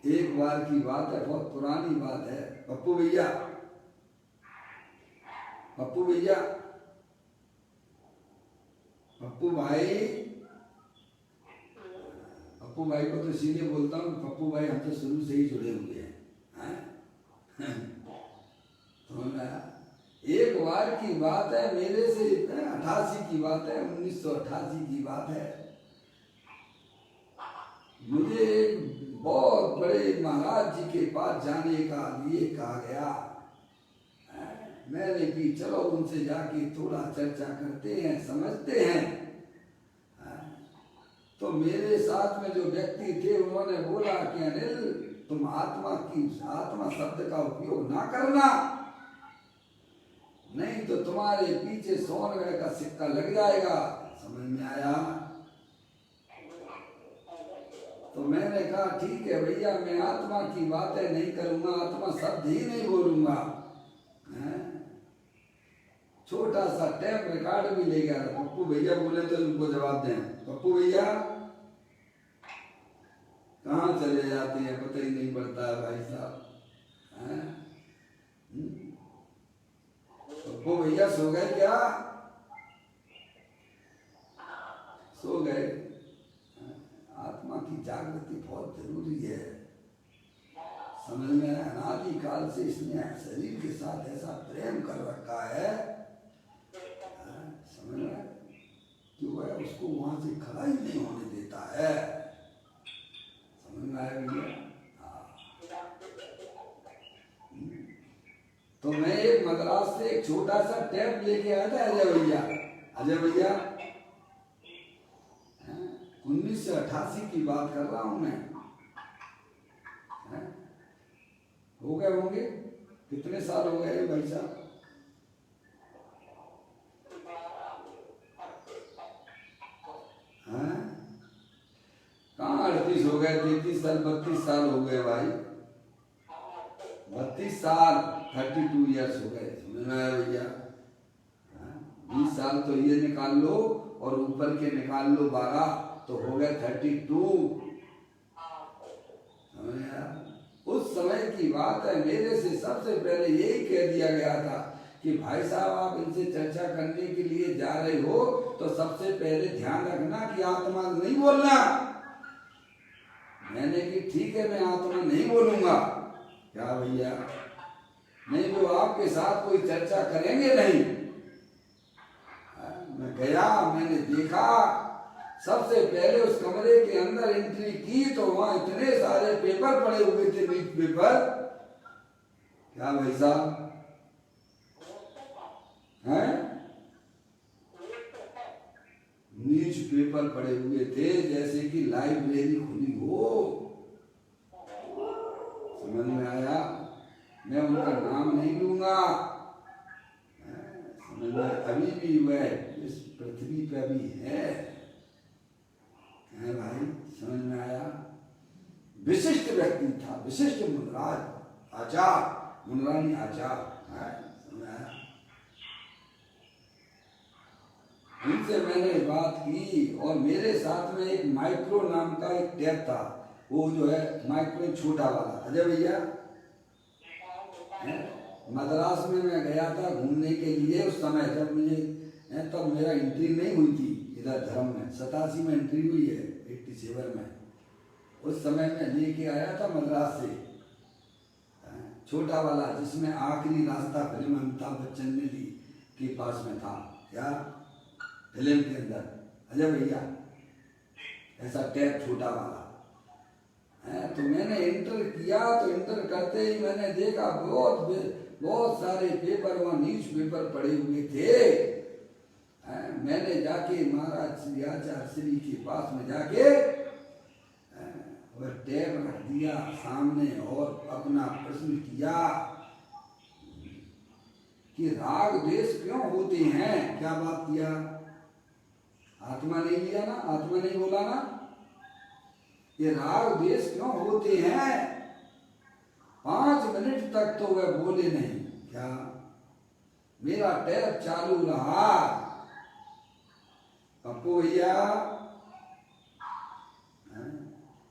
एक बार की बात है, बहुत पुरानी बात है। पप्पू भैया, पप्पू भाई को तो सीधे बोलता हूँ, पप्पू भाई हम तो शुरू से ही जुड़े हुए हैं। एक बार की बात है, मेरे से 88 की बात है, 1988 की बात है। मुझे बहुत बड़े महाराज जी के पास जाने का लिए कहा गया। मैंने कि चलो उनसे जाके थोड़ा चर्चा करते हैं, समझते हैं। तो मेरे साथ में जो व्यक्ति थे उन्होंने बोला कि अनिल तुम आत्मा शब्द का उपयोग ना करना, नहीं तो तुम्हारे पीछे सोनगढ़ का सिक्का लग जाएगा। समझ में आया? तो मैंने कहा ठीक है भैया, मैं आत्मा की बातें नहीं करूंगा, आत्मा शब्द ही नहीं बोलूंगा। छोटा सा टेप रिकॉर्ड भी ले गया था। पप्पू भैया बोले तो उनको जवाब दें। पप्पू भैया कहाँ चले जाते हैं, पता ही नहीं पड़ता है भाई साहब। पप्पू भैया सो गए क्या? सो गए। आत्मा की जागृति बहुत जरूरी है। समझ में? अनादि काल से इसने शरीर के साथ ऐसा प्रेम कर रखा है, समझ में, कि वह उसको वहां से खड़ा ही नहीं होने देता है। समझ में आया भैया? तो मैं एक मद्रास से एक छोटा सा टेप लेके आया था अजय भैया। अजय भैया 1988 की बात कर रहा हूं मैं। हो गए होंगे, कितने साल हो गए भाई साहब? कहाँ 38 हो गए, 33 साल 32 साल हो गए भाई। 32 साल 32 ईयर्स हो गए। समझ में आया भैया? 20 साल तो ये निकाल लो और ऊपर के निकाल लो 12, तो हो गए 32। समझ में आया? उस समय की बात है। मेरे से सबसे पहले यही कह दिया गया था कि भाई साहब आप इनसे चर्चा करने के लिए जा रहे हो तो सबसे पहले ध्यान रखना कि आत्मा नहीं बोलना। मैंने कि ठीक है मैं आत्मा नहीं बोलूंगा। क्या भैया? नहीं तो आपके साथ कोई चर्चा करेंगे नहीं। मैं गया, मैंने देखा, सबसे पहले उस कमरे के अंदर एंट्री की तो वहां इतने सारे पेपर पड़े हुए थे, न्यूज पेपर। क्या भाई साहब हैं? न्यूज पेपर पड़े हुए थे जैसे कि लाइब्रेरी खुली हो। समझ में आया? मैं उनका नाम नहीं लूंगा। समझ में? अभी भी वह इस पृथ्वी पे भी है भाई। समझ में आया? विशिष्ट व्यक्ति था, विशिष्ट मुनराज आचार, मुनरानी आचार। समझ में आया? उनसे मैंने बात की और मेरे साथ में एक माइक्रो नाम का एक टैप था, वो जो है माइक्रो छोटा वाला। अजय भैया मद्रास में मैं गया था घूमने के लिए। उस समय जब मुझे तब मेरा एंट्री नहीं हुई थी इधर धर्म में। 87 में एंट्री हुई है, 87 में। उस समय मैं लेके आया था मद्रास से छोटा वाला, जिसमें आखिरी रास्ता फिल्म अमिताभ बच्चन ने ली के पास में था। क्या फिल्म के अंदर? अजय भैया ऐसा टैप छोटा वाला है। तो मैंने इंटर किया, तो इंटर करते ही मैंने देखा बहुत सारे पेपर वहाँ न्यूज पेपर पड़े हुए थे। मैंने जाके महाराज श्री आचार्य श्री के पास में जाके वह टैप रख दिया सामने और अपना प्रश्न किया कि राग द्वेष क्यों होते हैं। क्या बात किया? आत्मा नहीं लिया ना, आत्मा नहीं बोला ना, ये राग द्वेष क्यों होते हैं? 5 मिनट तक तो वह बोले नहीं। क्या? मेरा टैप चालू रहा। पप्पू भैया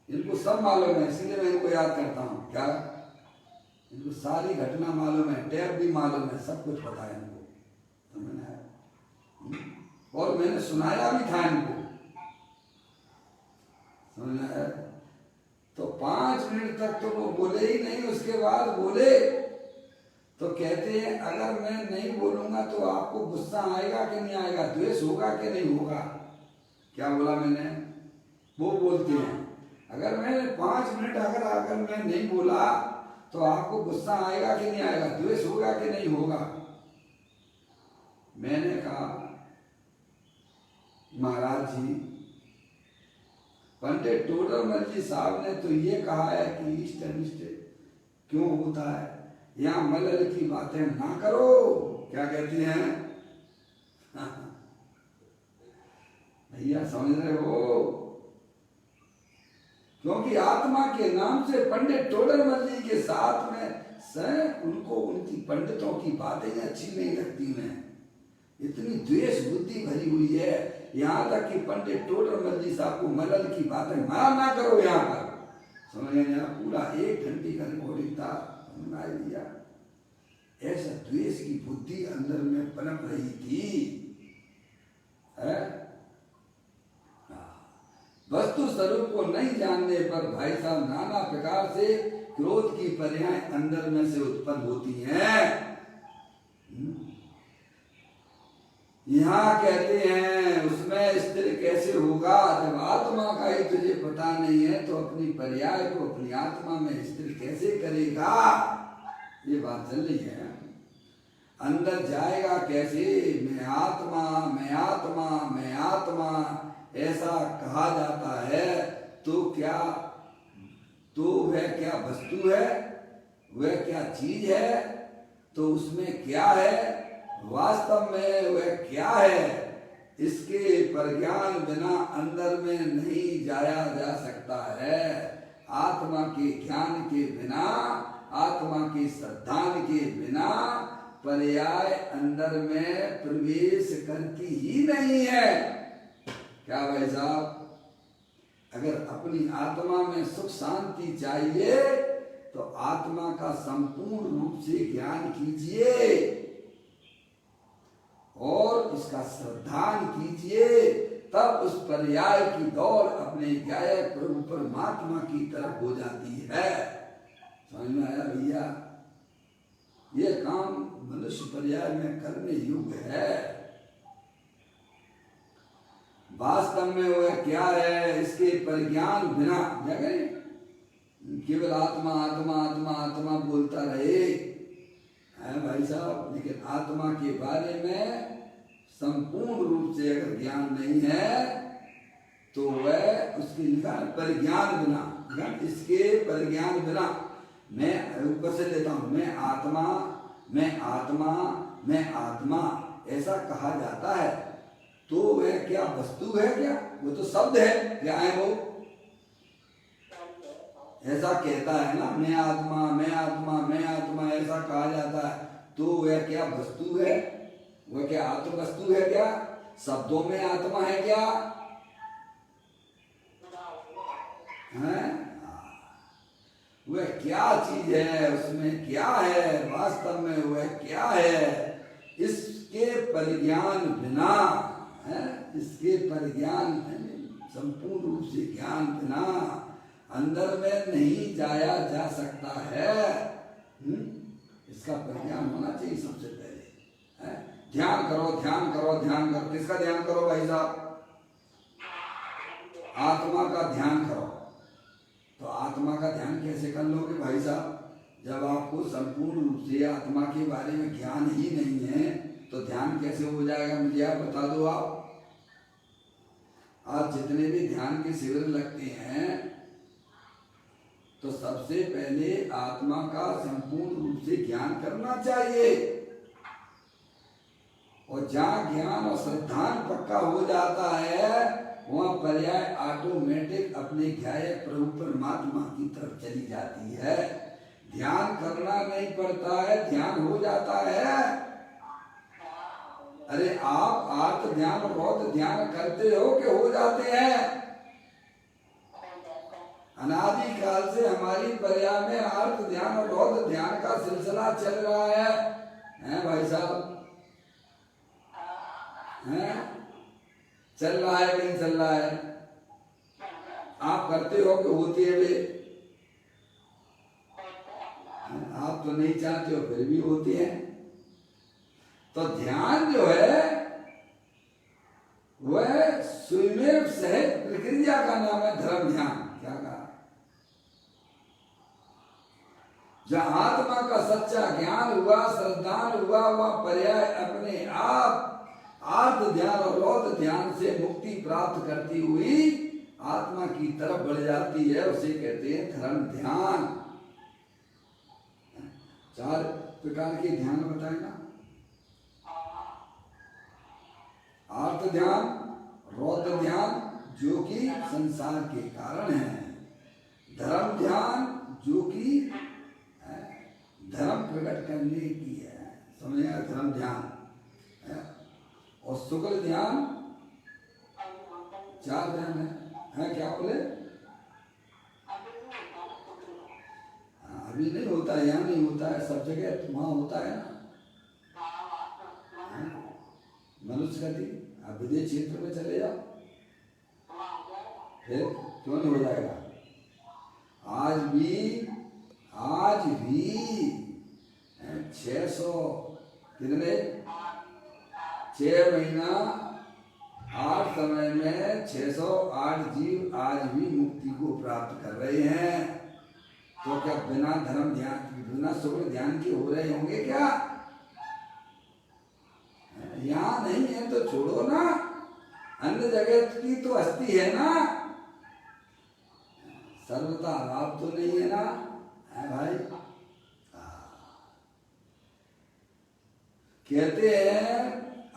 इनको सब मालूम है, इसलिए मैं इनको याद करता हूँ। क्या? इनको सारी घटना मालूम है, टैप भी मालूम है, सब कुछ पता है इनको। समझ आया? और मैंने सुनाया भी था इनको। समझ आया? तो 5 मिनट तक तो वो बोले ही नहीं। उसके बाद बोले तो कहते हैं अगर मैं नहीं बोलूंगा तो आपको गुस्सा आएगा कि नहीं आएगा, द्वेष होगा कि नहीं होगा। क्या बोला मैंने? वो बोलते हैं अगर मैंने 5 मिनट अगर मैं नहीं बोला तो आपको गुस्सा आएगा कि नहीं आएगा, द्वेष होगा कि नहीं होगा। मैंने कहा महाराज जी, पंडित टोडरमल जी साहब ने तो ये कहा है कि इष्ट अनिष्ट क्यों होता है, यहाँ मलल की बातें ना करो। क्या कहती हैं भैया, समझ रहे हो? क्योंकि आत्मा के नाम से पंडित टोडरमल जी के साथ में उनको उनकी पंडितों की बातें अच्छी नहीं लगती हैं। इतनी द्वेष बुद्धि भरी हुई है, यहाँ तक कि पंडित टोडरमल जी साहब को मलल की बातें मना ना करो यहाँ पर। समझ गए? पूरा 1 घंटे का रिकॉर्डिंग था, सुना दिया। ऐसा द्वेष की बुद्धि अंदर में पनप रही थी। वस्तु स्वरूप को नहीं जानने पर भाई साहब नाना प्रकार से क्रोध की पर्याय अंदर में से उत्पन्न होती हैं। यहाँ कहते हैं उसमें स्थिर कैसे होगा, जब आत्मा का ही तुझे पता नहीं है तो अपनी पर्याय को अपनी आत्मा में स्थिर कैसे करेगा? ये बात चल रही है। अंदर जाएगा कैसे? मैं आत्मा, मैं आत्मा, मैं आत्मा ऐसा कहा जाता है तो क्या, तो वह क्या वस्तु है, वह क्या चीज है, तो उसमें क्या है, वास्तव में वह क्या है, इसके प्रज्ञान बिना अंदर में नहीं जाया जा सकता है। आत्मा के ज्ञान के बिना, आत्मा के श्रद्धान के बिना पर्याय अंदर में प्रवेश करती ही नहीं है। क्या भाई साहब? अगर अपनी आत्मा में सुख शांति चाहिए तो आत्मा का संपूर्ण रूप से ज्ञान कीजिए और इसका श्रद्धान कीजिए, तब उस पर्याय की दौड़ अपने गायक प्रभु परमात्मा की तरफ हो जाती है। समझ में आया भैया? ये काम मनुष्य पर्याय में करने योग्य है। वास्तव में वह क्या है, इसके परिज्ञान बिना केवल आत्मा आत्मा आत्मा आत्मा बोलता रहे है भाई साहब, लेकिन आत्मा के बारे में संपूर्ण रूप से अगर ज्ञान नहीं है तो वह उसके लिखा परिज्ञान बिना, इसके परिज्ञान बिना मैं ऊपर से लेता हूं, मैं आत्मा, मैं आत्मा, मैं आत्मा ऐसा कहा जाता है तो वह क्या वस्तु है? क्या वो तो शब्द है। क्या है वो? ऐसा कहता है ना, मैं आत्मा, मैं आत्मा, मैं आत्मा ऐसा कहा जाता है तो वह क्या वस्तु है? वह क्या आत्म वस्तु है? क्या शब्दों में आत्मा है? क्या है? वह क्या चीज है? उसमें क्या है? वास्तव में वह क्या है? इसके परिज्ञान बिना है, इसके परिज्ञान संपूर्ण रूप से ज्ञान बिना अंदर में नहीं जाया जा सकता है। इसका परिज्ञान होना चाहिए सबसे पहले। है? ध्यान करो, ध्यान करो, ध्यान करो। किसका ध्यान करो भाई साहब? आत्मा का ध्यान करो। तो आत्मा का ध्यान कैसे कर लोगे भाई साहब? जब आपको संपूर्ण रूप से आत्मा के बारे में ज्ञान ही नहीं है तो ध्यान कैसे हो जाएगा? मुझे आप बता दो। आज जितने भी ध्यान के शिविर लगते हैं तो सबसे पहले आत्मा का संपूर्ण रूप से ज्ञान करना चाहिए, और जहाँ ज्ञान और श्रद्धान पक्का हो जाता है वहाँ पर्याय ऑटोमेटिक अपने ध्यायक प्रभु परमात्मा की तरफ चली जाती है। ध्यान करना नहीं पड़ता है, ध्यान हो जाता है। अरे आप आर्त ध्यान और रौद्र ध्यान करते हो कि हो जाते हैं? अनादि काल से हमारी पर्याय में आर्त ध्यान और रौद्र ध्यान का सिलसिला चल रहा है भाई साहब? है? चल रहा है कि नहीं चल रहा है? आप करते हो कि होती है वे? आप तो नहीं चाहते हो फिर भी होती है। तो ध्यान जो है वह स्वयं सहज प्रक्रिया का नाम है धर्म ध्यान। क्या कहा? जहाँ आत्मा का सच्चा ज्ञान हुआ, श्रद्धान हुआ, वह पर्याय अपने आप आर्त ध्यान और रौद्र ध्यान से मुक्ति प्राप्त करती हुई आत्मा की तरफ बढ़ जाती है। उसे कहते हैं धर्म ध्यान। 4 प्रकार के ध्यान बताए ना, आर्त ध्यान, रौद्र ध्यान जो कि संसार के कारण है, धर्म ध्यान जो कि धर्म प्रकट करने की है, समझेगा धर्म ध्यान है। और शुक्ल ध्यान, 4 ध्यान है क्या बोले? अभी नहीं होता है, यहाँ नहीं होता है, सब जगह वहाँ होता है ना मनुष्य गति। आप विदेश क्षेत्र में चले जाओ, फिर क्यों नहीं हो जाएगा? आज भी 600 कितने 6 महीना 8 समय में 608 जीव आज भी मुक्ति को प्राप्त कर रहे हैं। तो क्या बिना धर्म ध्यान, बिना शुक्र ध्यान के हो रहे होंगे क्या? यहाँ नहीं है तो छोड़ो ना, अन्य जगह की तो हस्ती है ना, सर्वथा लाभ तो नहीं है ना, है भाई। कहते हैं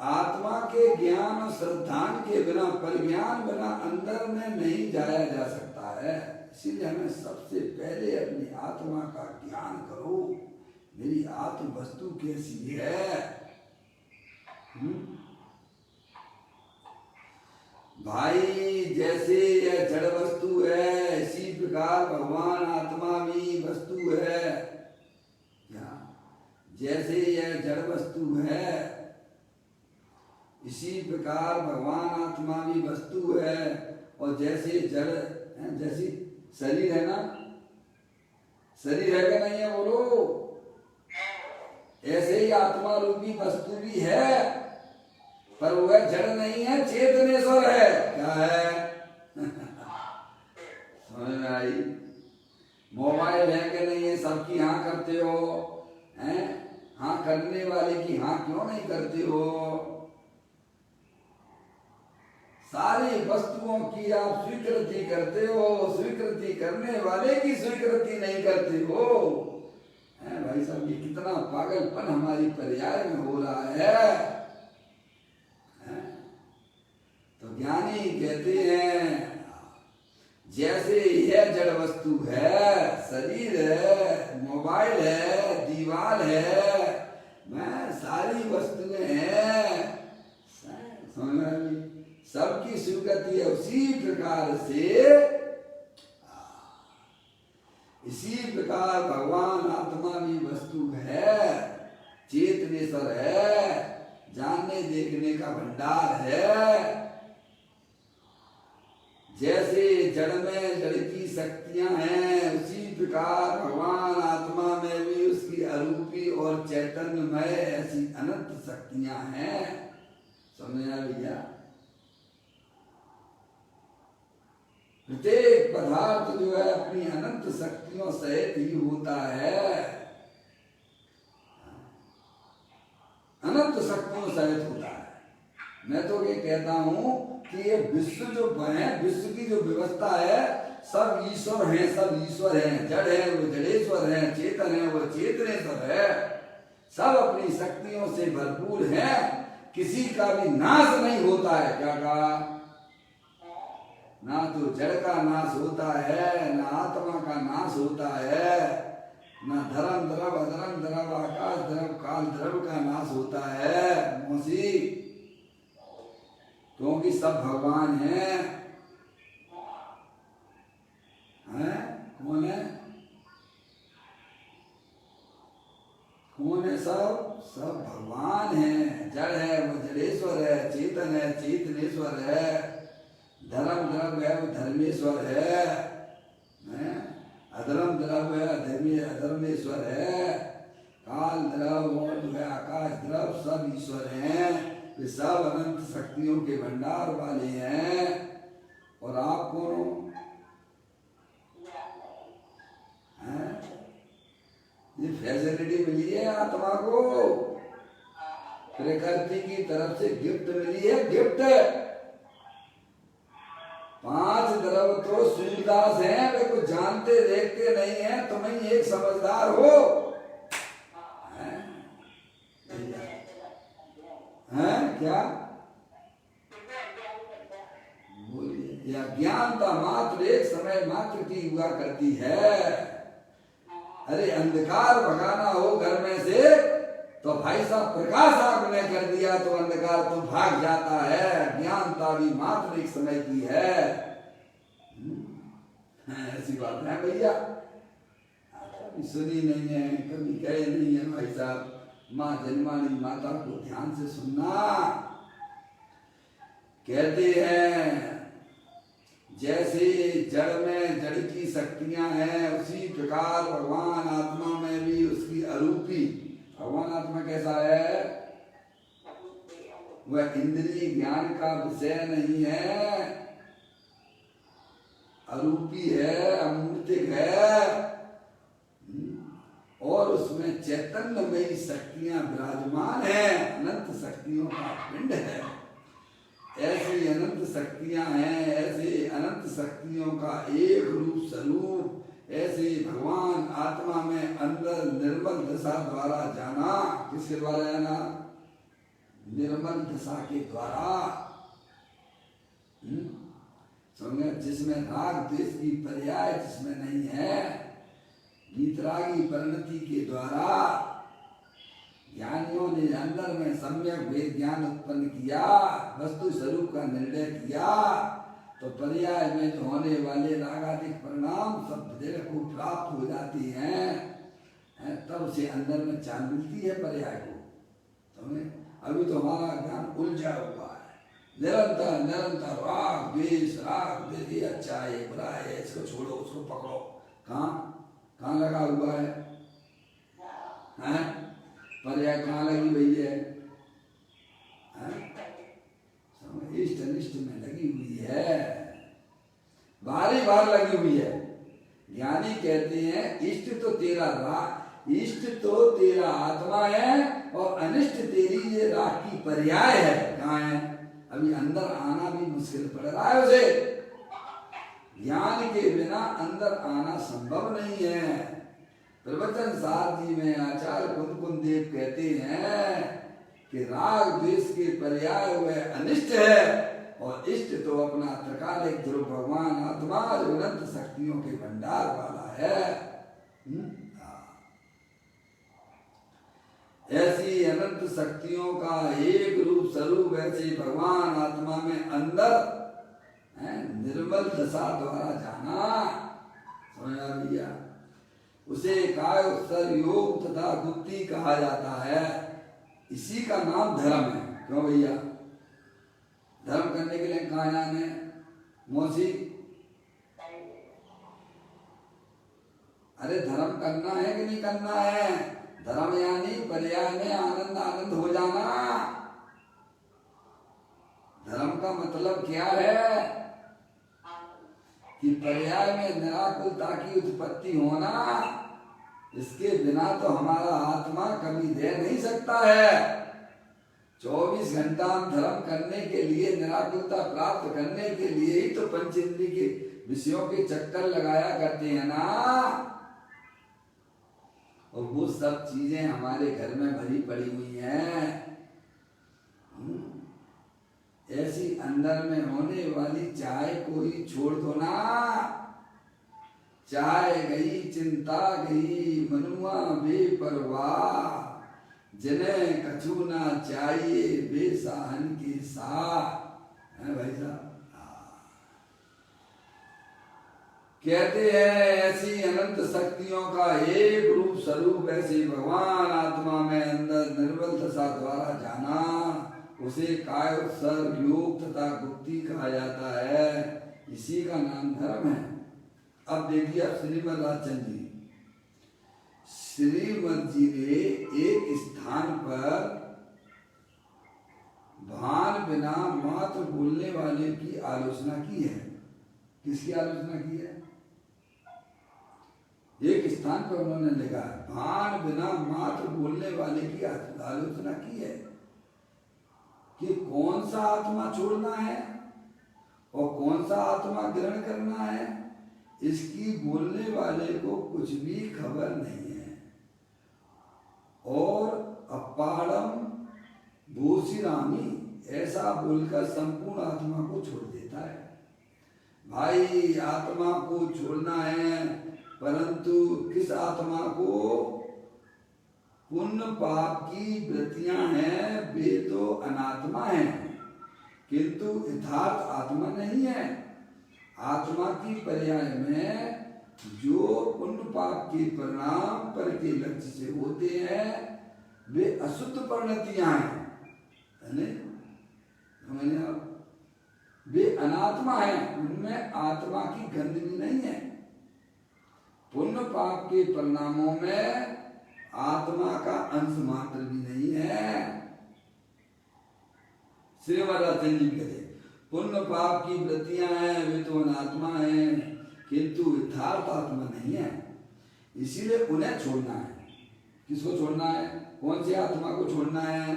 आत्मा के ज्ञान और श्रद्धान के बिना, परिज्ञान बिना अंदर में नहीं जाया जा सकता है। इसीलिए हमें सबसे पहले अपनी आत्मा का ज्ञान करो, मेरी आत्म वस्तु कैसी है। भाई जैसे यह जड़ वस्तु है, इसी प्रकार भगवान आत्मा भी वस्तु है। क्या? जैसे यह जड़ वस्तु है, इसी प्रकार भगवान आत्मा भी वस्तु है। और जैसे जड़ है, जैसी शरीर है ना, शरीर है क्या नहीं है बोलो, ऐसे ही आत्मा रूपी वस्तु भी है, पर वह जड़ नहीं है, चेतनेश्वर है। क्या है? समझ में आई? मोबाइल है कि नहीं है, सबकी हाँ करते हो, हैं? हाँ करने वाले की हाँ क्यों नहीं करते हो? सारी वस्तुओं की आप स्वीकृति करते हो, स्वीकृति करने वाले की स्वीकृति नहीं करते हो। हैं भाई साहब, ये कितना पागलपन हमारी पर्याय में हो रहा है। तो ज्ञानी कहते हैं जैसे यह जड़ वस्तु है, शरीर है, मोबाइल है, दीवार है, मैं सारी वस्तुएं हैं, सबकी स्वीकृति है। उसी प्रकार से, इसी प्रकार भगवान आत्मा भी वस्तु है, चेतनेश्वर है, जानने देखने का भंडार है। जैसे जड़ में जड़ की शक्तियां हैं, उसी प्रकार भगवान आत्मा में भी उसकी अरूपी और चैतन्यमय ऐसी अनंत शक्तियां हैं। समझा भैया? प्रत्येक पदार्थ जो है अपनी अनंत शक्तियों सहित ही होता है, अनंत शक्तियों सहित होता है। मैं तो ये कहता हूं कि ये विश्व जो है, विश्व की जो व्यवस्था है, सब ईश्वर हैं, सब ईश्वर हैं। जड़ है वो जड़ेश्वर है, चेतन है वो चेतनेश्वर है, सब अपनी शक्तियों से भरपूर है। किसी का भी नाश नहीं होता है। क्या कहा? ना तो जड़ का नाश होता है, ना आत्मा का नाश होता है, ना धर्म द्रव, अधर्म द्रव, आकाश द्रव, काल द्रव का नाश होता है। मौसी, क्योंकि सब भगवान हैं। कौन है? कौन है? सब भगवान है। जड़ है वो जड़ेश्वर है, चेतन है चेतनेश्वर है, धर्म द्रव है वो धर्मेश्वर है, अधर्म द्रव है अधर्मेश्वर है, काल द्रव और जो है आकाश द्रव सब ईश्वर हैं। वे सब अनंत शक्तियों के भंडार वाले हैं। और आप कौन हो? फैसिलिटी मिली है आत्मा को, प्रकृति की तरफ से गिफ्ट मिली है, गिफ्ट। 5 द्रव्य तो सूरदास हैं, वे कुछ जानते देखते नहीं है, तुम ही एक समझदार हो। हैं क्या बोलिए? या ज्ञानता मात्र एक समय मात्र की हुआ करती है। अरे अंधकार भगाना हो घर में से तो भाई साहब प्रकाश आपने कर दिया तो अंधकार तो भाग जाता है। ज्ञानता भी मात्र एक समय की है। ऐसी बात है भैया, कभी सुनी नहीं है, कभी कहे नहीं है भाई साहब। माँ जन्मानी माता को ध्यान से सुनना। कहते हैं जैसे जड़ में जड़ की शक्तियां हैं, उसी प्रकार भगवान आत्मा में भी उसकी अरूपी। भगवान आत्मा कैसा है? वह इंद्रिय ज्ञान का विषय नहीं है, अरूपी है, अमूर्तिक है, और उसमें चैतन्यमयी शक्तियां विराजमान है। अनंत शक्तियों का पिंड है। ऐसी अनंत शक्तियां हैं, ऐसे अनंत शक्तियों का एक रूप स्वरूप, ऐसे भगवान आत्मा में अंदर निर्मल दशा द्वारा जाना। किसके द्वारा जाना? निर्मल दशा के द्वारा। समझे? जिसमें राग द्वेष की पर्याय जिसमें नहीं है, वीतरागी परिणति के द्वारा ज्ञानियों ने अंदर में सम्यक वेद ज्ञान उत्पन्न किया, वस्तु स्वरूप का निर्णय किया, तो पर्याय में जो होने वाले रागादिक परिणाम सब हृदय को प्राप्त हो जाती हैं। तब उसे अंदर में चाल मिलती है पर्याय को। तो अभी तो हमारा ज्ञान उलझा हुआ है, निरंतर निरंतर राग द्वेष, ये अच्छा है, बुरा है, इसको छोड़ो, उसको पकड़ो। कहाँ लगा हुआ है? पर्याय कहाँ लगी हुई है? इष्ट अनिष्ट में लगी हुई है, बारी बार लगी हुई है। ज्ञानी कहते हैं इष्ट तो तेरा राग, इष्ट तो तेरा आत्मा है, और अनिष्ट तेरी ये राग की पर्याय है। कहाँ है? अभी अंदर आना भी मुश्किल पड़ रहा है उसे। ज्ञान के बिना अंदर आना संभव नहीं है। प्रवचन सार जी में आचार्य कुंद देव कहते हैं कि राग द्वेष के पर्याय वह अनिष्ट है, और इष्ट तो अपना त्रिकालिक ध्रुव भगवान आत्मा जो अनंत शक्तियों के भंडार वाला है। ऐसी अनंत शक्तियों का एक रूप स्वरूप ऐसे भगवान आत्मा में अंदर निर्मल दशा द्वारा जाना। समझा भैया? उसे काय उत्सर योग तथा गुप्ती कहा जाता है। इसी का नाम धर्म है। क्यों भैया? धर्म करने के लिए कहा जाने मौसी? अरे धर्म करना है कि नहीं करना है? धर्म यानी पर्याय में आनंद आनंद हो जाना। धर्म का मतलब क्या है? कि पर्याय में निराकुलता की उत्पत्ति होना। इसके बिना तो हमारा आत्मा कभी दे नहीं सकता है। 24 घंटा हम धर्म करने के लिए, निराकुलता प्राप्त करने के लिए ही तो पंचेंद्रिय के विषयों के चक्कर लगाया करते हैं ना। और वो सब चीजें हमारे घर में भरी पड़ी हुई हैं। ऐसी अंदर में होने वाली चाय को ही छोड़ दो ना। चाय गई, चिंता गई, मनुआ बेपरवाह, जिन्हें कछु ना चाहिए बेसाहन के साथ। है भाई साहब? कहते हैं ऐसी अनंत शक्तियों का एक रूप स्वरूप ऐसे भगवान आत्मा में अंदर निर्मल दशा द्वारा जाना, उसे काय उत्सर्ग योग तथा गुप्ती कहा जाता है। इसी का नाम धर्म है। अब देखिए आप श्रीमद राजचंद जी, श्रीमद जी ने एक स्थान पर भान बिना मात्र बोलने वाले की आलोचना की है। किसकी आलोचना की है? एक स्थान पर उन्होंने लिखा है, भान बिना मात्र बोलने वाले की आलोचना की है कि कौन सा आत्मा छोड़ना है और कौन सा आत्मा ग्रहण करना है, इसकी बोलने वाले को कुछ भी खबर नहीं है। और अपारम भूषिरामी ऐसा बोलकर संपूर्ण आत्मा को छोड़ देता है। भाई आत्मा को छोड़ना है, परंतु किस आत्मा को? पुण्य पाप की वृत्तियां हैं, वे तो अनात्मा हैं, किंतु यथार्थ आत्मा नहीं है। आत्मा की पर्याय में जो पुण्य पाप के परिणाम पर के लक्ष्य से होते हैं वे अशुद्ध परिणतियां हैं, वे अनात्मा हैं, उनमें आत्मा की गंध भी नहीं है। पुण्य पाप के परिणामों में आत्मा का अंश मात्र भी नहीं है। श्रीमदाचार्य जी कहते पुण्य पाप की वृत्तियां हैं, वे तो अनात्मा हैं, किंतु यथार्थ आत्मा नहीं है, इसीलिए उन्हें छोड़ना है। किसको छोड़ना है? कौन सी आत्मा को छोड़ना है?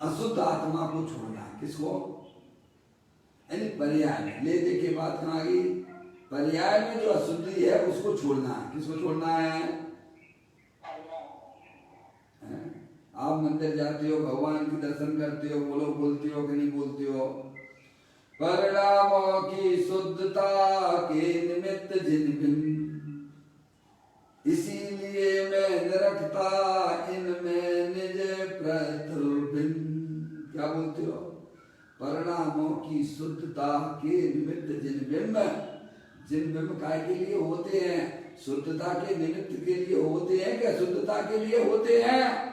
अशुद्ध आत्मा को छोड़ना है। किसको? यानी पर्याय में ले दे के बात कहाँ गई? पर्याय में जो अशुद्धि है उसको छोड़ना है। किसको छोड़ना है? आप मंदिर जाते हो, भगवान के दर्शन करते हो, बोलो बोलते हो कि नहीं बोलते हो? परिणामों की शुद्धता के निमित्त जिन बिन, इसीलिए मैं निरखता इनमें निज प्रतिबिन। क्या बोलते हो? परिणामों की शुद्धता के निमित्त जिन बिंब, जिन बिंब काय के लिए होते हैं? शुद्धता के निमित्त के लिए होते हैं क्या शुद्धता के लिए होते हैं?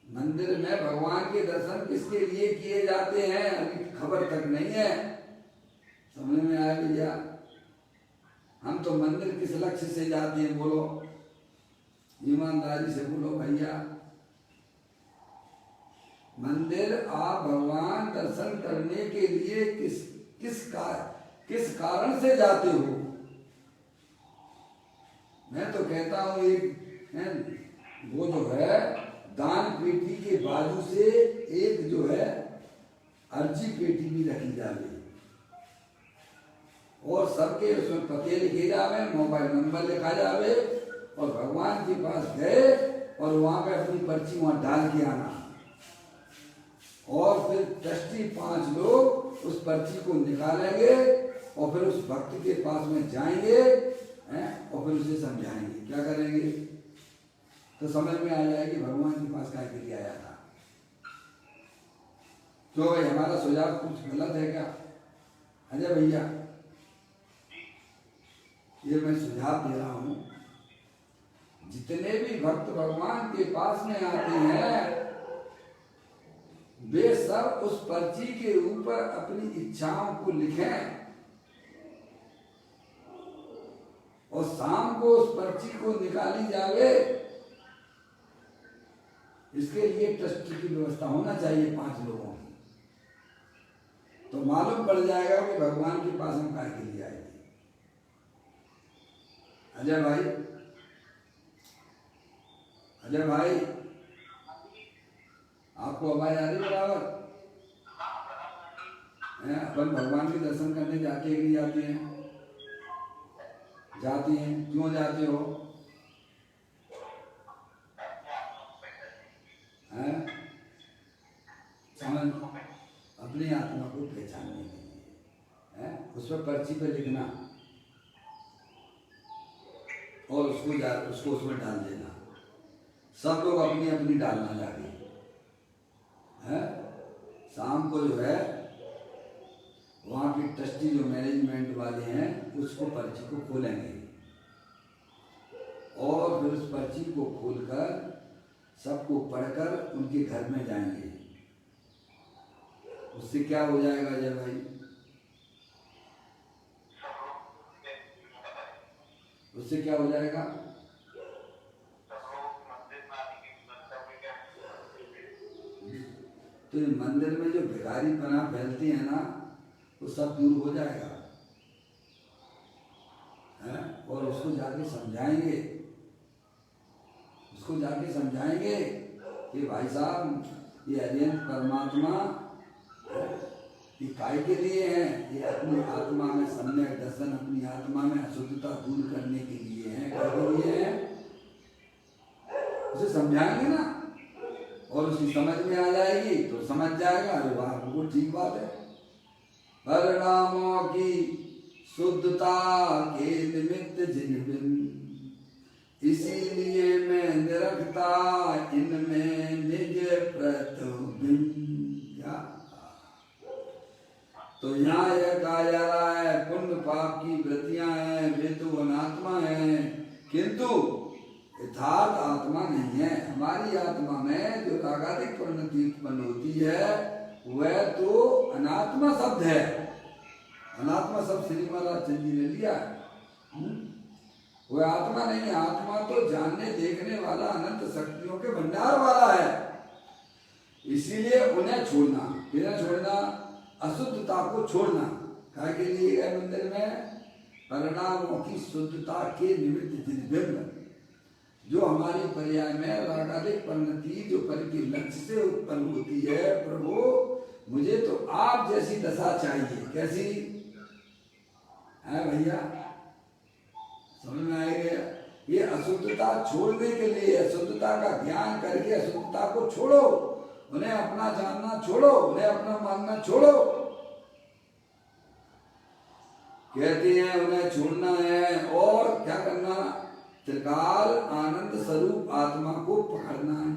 मंदिर में भगवान के दर्शन किसके लिए किए जाते हैं अभी खबर तक नहीं है। समझ में आया भैया? हम तो मंदिर किस लक्ष्य से जाते हैं? बोलो ईमानदारी से बोलो भैया। मंदिर आप भगवान दर्शन करने के लिए किस कारण से जाते हो? मैं तो कहता हूँ एक वो जो है दान पेटी के बाजू से एक जो है अर्जी पेटी भी रखी जावे और सबके उसमें पते लिखे जावे, मोबाइल नंबर लिखा जावे और भगवान के पास गए और वहां पे अपनी पर्ची वहां डाल के आना और फिर ट्रस्टी 5 लोग उस पर्ची को निकालेंगे और फिर उस भक्त के पास में जाएंगे और फिर उसे समझाएंगे। क्या करेंगे? तो समझ में आ जाए कि भगवान के पास काय के लिए आया था। तो भाई हमारा सुझाव कुछ गलत है क्या? अजय भैया ये मैं सुझाव दे रहा हूं, जितने भी भक्त भगवान के पास में आते हैं वे सब उस पर्ची के ऊपर अपनी इच्छाओं को लिखें और शाम को उस पर्ची को निकाली जावे। इसके लिए ट्रस्ट की व्यवस्था होना चाहिए 5 लोगों की, तो मालूम पड़ जाएगा कि भगवान के पास हम काय के लिए आए थे। अजय भाई, अजय भाई आपको आवाज आ रही बराबर? अपन भगवान के दर्शन करने जाते हैं कि जाते हैं? जाते हैं। क्यों जाते हो? समझ अपनी आत्मा को पहचानने के लिए उस पर पर्ची पे लिखना और उसको उसमें डाल देना। सब लोग अपनी अपनी डालना जाके शाम को जो है वहाँ की ट्रस्टी जो मैनेजमेंट वाले हैं उसको पर्ची को खोलेंगे और फिर उस पर्ची को खोलकर सबको पढ़कर उनके घर में जाएंगे। उससे क्या हो जाएगा अजय भाई? उससे क्या हो जाएगा? तो मंदिर में जो भिखारी पना फैलती है ना वो सब दूर हो जाएगा। और उसको जाके समझाएंगे, उसको जाके समझाएंगे कि भाई साहब ये अरिहंत परमात्मा ये काय के लिए है, ये अपनी आत्मा में सम्यक दर्शन, अपनी आत्मा में अशुद्धता दूर करने के लिए है। काय के लिए है उसे समझाएंगे ना, और उसकी समझ में आ जाएगी तो समझ जाएगा, अरे वाह वो ठीक बात है। परिणामों की शुद्धता के निमित्त जिन बिन, इसीलिए मैं निरखता इनमें निज प्रतिबिंब। तो यहाँ यह कहा जा रहा है पुण्य पाप की वृत्तियां हैं, वे तो अनात्मा है, किंतु यथार्थ आत्मा नहीं है। हमारी आत्मा में जो रागादिक परिणति उत्पन्न होती है वह तो अनात्मा शब्द है। अनात्मा शब्द श्री महाराज चंद जी ने लिया है, वह आत्मा नहीं है। आत्मा तो जानने देखने वाला अनंत शक्तियों के भंडार वाला है। इसीलिए उन्हें छोड़ना, बिना छोड़ना, अशुद्धता को छोड़ना। क्या के लिए गए मंदिर में? परिणामों की शुद्धता के निमित्त जिन, जो हमारी पर्याय में रागादिक परिणति जो पर के लक्ष्य से उत्पन्न होती है, प्रभु मुझे तो आप जैसी दशा चाहिए। कैसी है भैया? समझ में आएगा? ये अशुद्धता छोड़ने के लिए, अशुद्धता का ज्ञान करके अशुद्धता को छोड़ो, उन्हें अपना जानना छोड़ो, उन्हें अपना मानना छोड़ो। कहते हैं उन्हें छोड़ना है और क्या करना? त्रिकाल आनंद स्वरूप आत्मा को पकड़ना है।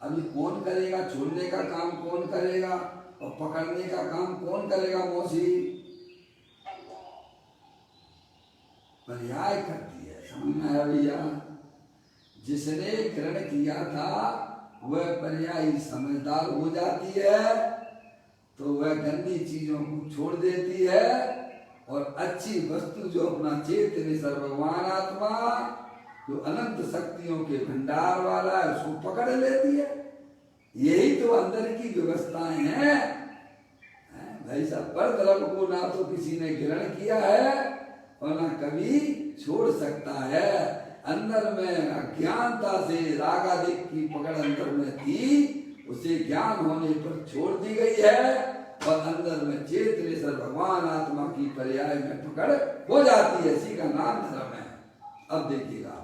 अभी कौन करेगा? छोड़ने का काम कौन करेगा और पकड़ने का काम कौन करेगा? मौसी पर्याय करती है। समझ में आया भैया? जिसने ग्रहण किया था वह पर्यायी समझदार हो जाती है, तो वह गंदी चीजों को छोड़ देती है और अच्छी वस्तु जो अपना चेतन सर्वभगवान आत्मा जो अनंत शक्तियों के भंडार वाला है उसको पकड़ लेती है। यही तो अंदर की व्यवस्थाएं हैं भाई साहब। पर धर्म को ना तो किसी ने ग्रहण किया है और ना कभी छोड़ सकता है। अंदर में अज्ञानता से रागादिक की पकड़ अंदर में थी, उसे ज्ञान होने पर छोड़ दी गई है और अंदर में चेतनेश्वर भगवान आत्मा की पर्याय में पकड़ हो जाती है। इसी का नाम धर्म है। अब देखिएगा,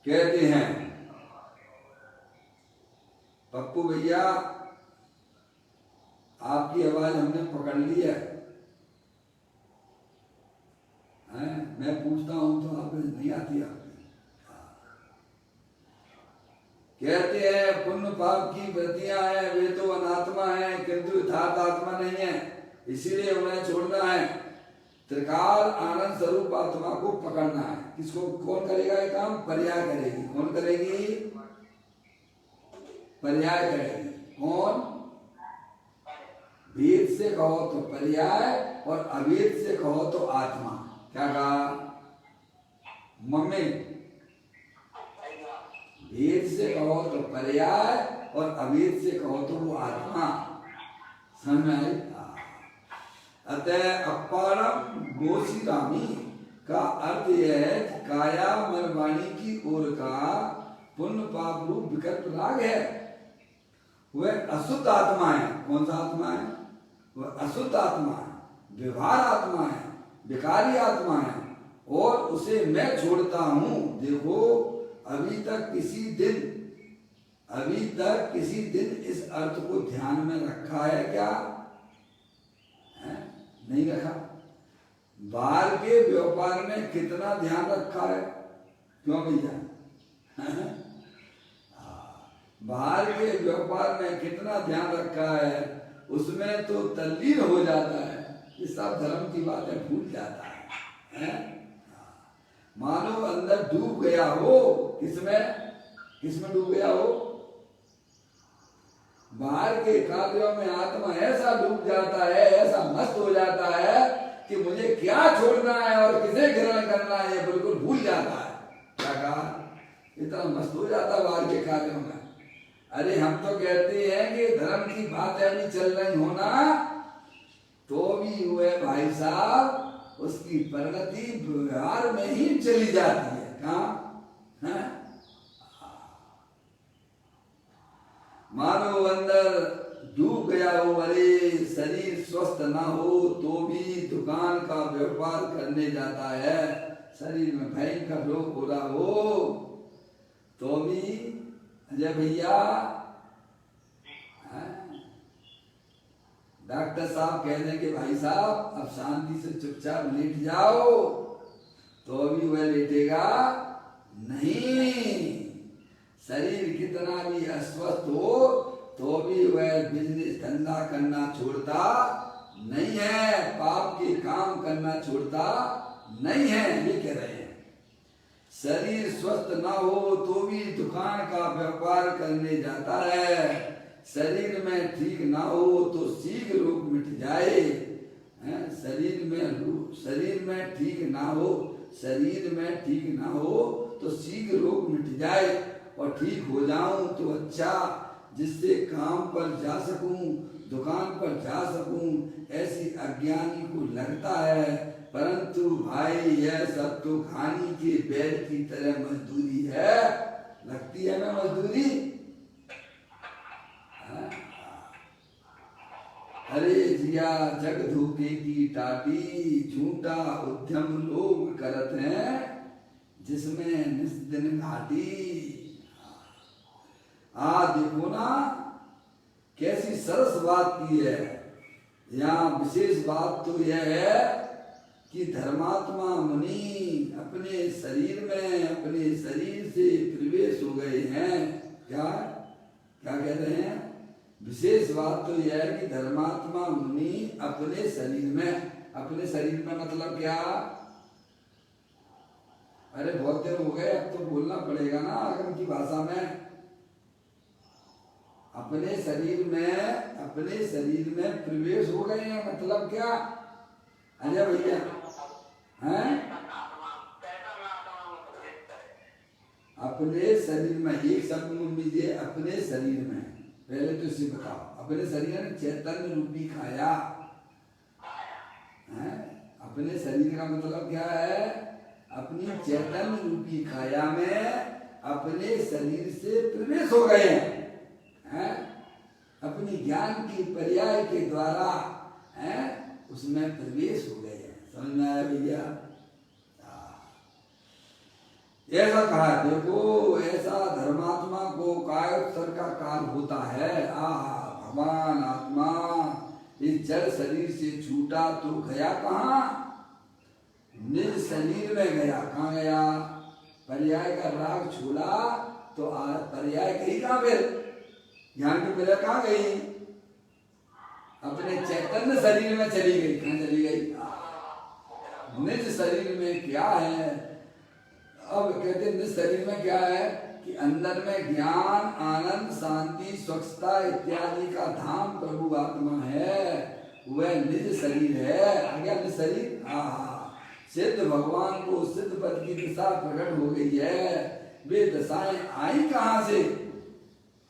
कहते हैं पप्पू भैया आपकी आवाज हमने पकड़ ली है। मैं पूछता हूं तो आप नहीं आती आपकी। कहते हैं पुण्य पाप की वृत्तियां हैं, वे तो अनात्मा है किंतु यथार्थ आत्मा नहीं है, इसीलिए उन्हें छोड़ना है। त्रिकाल आनंद स्वरूप आत्मा को पकड़ना है। किसको? कौन करेगा ये काम? पर्याय करेगी। कौन करेगी? पर्याय करेगी। कौन? वेद से कहो तो पर्याय और अवेद से कहो तो आत्मा। क्या कहा मम्मी? वेद से कहो तो पर्याय और अवेद से कहो तो वो आत्मा। समझ में आई? अतः अपारम गोसीरामी का अर्थ यह है कि काया मन वाणी की ओर का पुण्य पाप रूप विकल्प राग है। वह अशुद्ध आत्मा है। कौन सा आत्मा है? वह अशुद्ध आत्मा है, व्यवहार आत्मा है, विकारी आत्मा है और उसे मैं छोड़ता हूं। देखो अभी तक किसी दिन इस अर्थ को ध्यान में रखा है क्या? नहीं रखा। बाहर के व्यापार में कितना ध्यान रखा है? क्यों भैया? बाहर के व्यापार में कितना ध्यान रखा है, उसमें तो तल्लीन हो जाता है। ये सब धर्म की बातें भूल जाता है? मानो अंदर डूब गया हो। किसमें डूब गया हो? बाहर के कार्यों में आत्मा ऐसा डूब जाता है, ऐसा मस्त हो जाता है कि मुझे क्या छोड़ना है और किसे ग्रहण करना है ये बिल्कुल भूल जाता है। क्या कहा? इतना मस्त हो जाता है बाहर के कार्यों में। अरे हम तो कहते हैं कि धर्म की बातें अभी चल रही हो ना, तो भी हुए भाई साहब उसकी प्रगति व्यवहार में ही चली जाती है। कहाँ? मानो अंदर डूब गया हो, अरे शरीर स्वस्थ ना हो तो भी दुकान का व्यापार करने जाता है। शरीर में भयंकर रोग हो रहा हो तो भी अजय भैया डॉक्टर साहब कह दें कि भाई साहब अब शांति से चुपचाप लेट जाओ, तो भी वह लेटेगा नहीं। शरीर कितना भी अस्वस्थ हो तो भी वह बिजनेस धंधा करना छोड़ता नहीं है, पाप के काम करना छोड़ता नहीं है। ये कह रहे हैं शरीर स्वस्थ ना हो तो भी दुकान का व्यापार करने जाता है। शरीर में ठीक ना हो तो शीघ्र रोग मिट जाए। शरीर में ठीक ना हो तो शीघ्र रोग मिट जाए और ठीक हो जाऊं तो अच्छा, जिससे काम पर जा सकूं, दुकान पर जा सकूं, ऐसी अज्ञानी को लगता है। परंतु भाई यह सब तो खानी के बैल की तरह मजदूरी है। लगती है ना मजदूरी? अरे जिया जग धोखे की टाटी, झूठा उद्यम लोग करत हैं जिसमें निस्दिन घाटी। देखो ना कैसी सरस बात की है। यहाँ विशेष बात तो यह है कि धर्मात्मा मुनि अपने शरीर से प्रवेश हो गए हैं। क्या कह रहे हैं? विशेष बात तो यह है कि धर्मात्मा मुनि अपने शरीर में मतलब क्या? अरे बहुत देर हो गए, अब तो बोलना पड़ेगा ना आगम की भाषा में। अपने शरीर में प्रवेश हो गए हैं मतलब क्या? अजय भैया हैं? अपने शरीर में एक शब्द में लीजिए, अपने शरीर में। पहले तो इसे बताओ, अपने शरीर में चैतन्य रूपी खाया है। अपने शरीर का मतलब क्या है? अपनी चैतन्य रूपी खाया में अपने शरीर से प्रवेश हो गए हैं। अपनी ज्ञान की पर्याय के द्वारा उसमें प्रवेश हो गए हैं। समझ में आया भैया? ऐसा कहा, देखो ऐसा धर्मात्मा को कायोत्सर्ग का काल होता है। भगवान आत्मा इस जड़ शरीर से छूटा तो गया कहाँ? निज शरीर में गया। कहाँ गया? पर्याय का राग छोड़ा तो पर्याय गई कहाँ? फिर ज्ञान की पर्याय कहाँ गई? अपने चैतन्य शरीर में चली गई। कहाँ चली गई? निज शरीर में क्या है? अब कहते हैं निज शरीर में क्या है कि अंदर में ज्ञान, आनंद, शांति, स्वच्छता इत्यादि का धाम प्रभु आत्मा है। वह निज शरीर है। क्या निज शरीर? सिद्ध भगवान को सिद्ध पद की दिशा प्रकट हो गई है। वे दशाएं आई कहाँ से?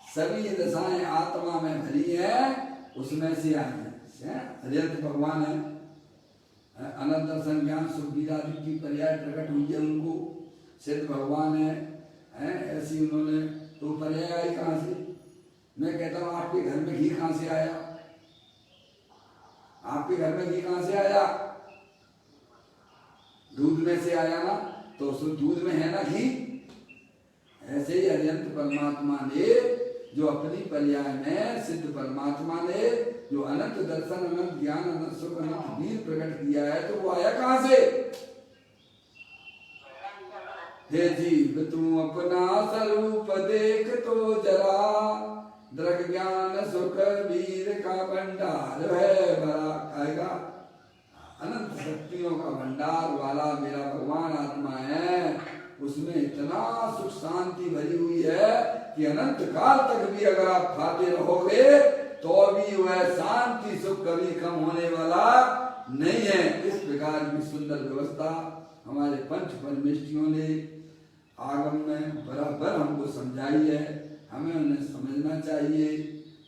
सभी दशाएं आत्मा में भरी है, उसमें से आई है। अरिहंत भगवान है, अनंत दर्शन ज्ञान सुख वीरादि की पर्याय प्रकट हुई है उनको। सिद्ध भगवान है ऐसी उन्होंने तो पर्याय आई कहाँ से? मैं कहता हूँ आपके घर में घी कहाँ से आया? आपके घर में घी कहाँ से आया? दूध में से आया ना, तो उस दूध में है ना घी। ऐसे ही अरिहंत परमात्मा ने जो अपनी पर्याय में, सिद्ध परमात्मा ने जो अनंत दर्शन, अनंत ज्ञान, अनंत सुख, अनंत वीर प्रकट किया है, तो वो आया कहाँ से? हे जीव तू अपना स्वरूप देख तो जरा, दृढ़ ज्ञान सुख वीर का भंडार है भरा। आएगा अनंत शक्तियों का भंडार वाला मेरा भगवान आत्मा है। उसमें इतना सुख शांति भरी हुई है कि अनंत काल तक भी अगर आप खाते रहोगे तो भी वह शांति सुख कभी कम होने वाला नहीं है। इस प्रकार की सुंदर व्यवस्था हमारे पंच परमेष्ठियों ने आगम में बराबर हमको समझाई है। हमें उन्हें समझना चाहिए।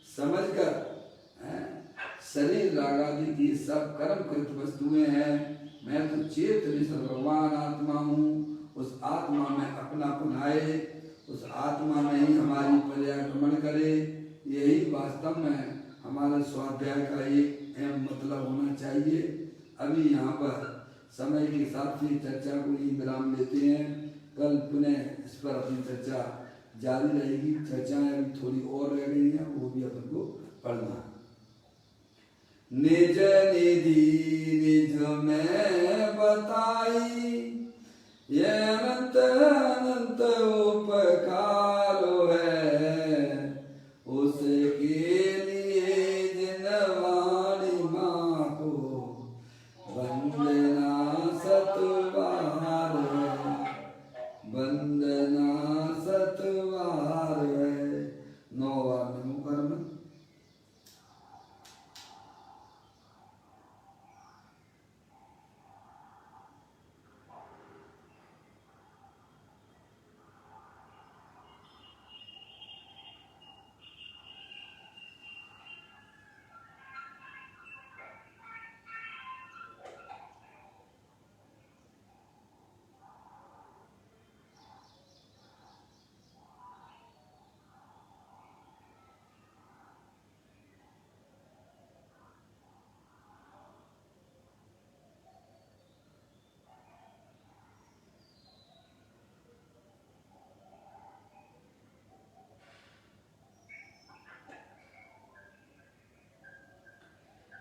समझकर शरीर रागादि की सब कर्मकृत वस्तुएं हैं। मैं तो चेत निश्चल भगवान आत्मा हूँ। उस आत्मा में अपनापन आए, उस आत्मा में ही हमारी पर्यागमन करे। यही वास्तव में हमारे स्वाध्याय का एक अहम मतलब होना चाहिए। अभी यहाँ पर समय के हिसाब से चर्चा को ही विराम लेते हैं। कल पुनः इस पर अपनी चर्चा जारी रहेगी। चर्चाएं अभी थोड़ी और रह गई हैं, वो भी अपन को पढ़ना है। निज निधि निज में बताई, ये अनंत अनंत उपकार है। उसके लिए जिन वाणी माँ को वंदना सतवार है, वंदना सतवार है। 9 बार नमो कर्म।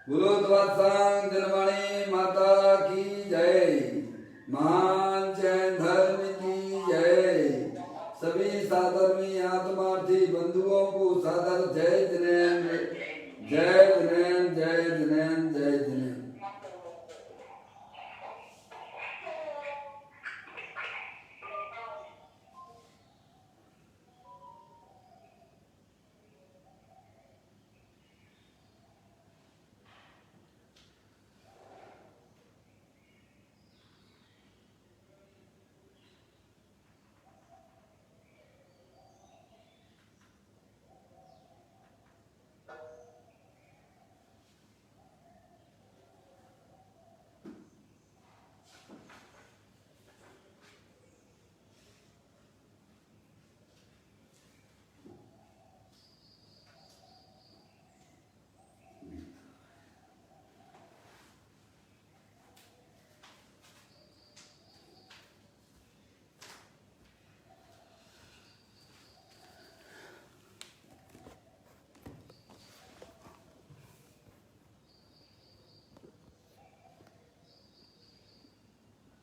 बोलो द्वादशांग दिनमणि माता की जय। महान जैन धर्म की जय। सभी साधर्मी आत्मार्थी बंधुओं को सादर जय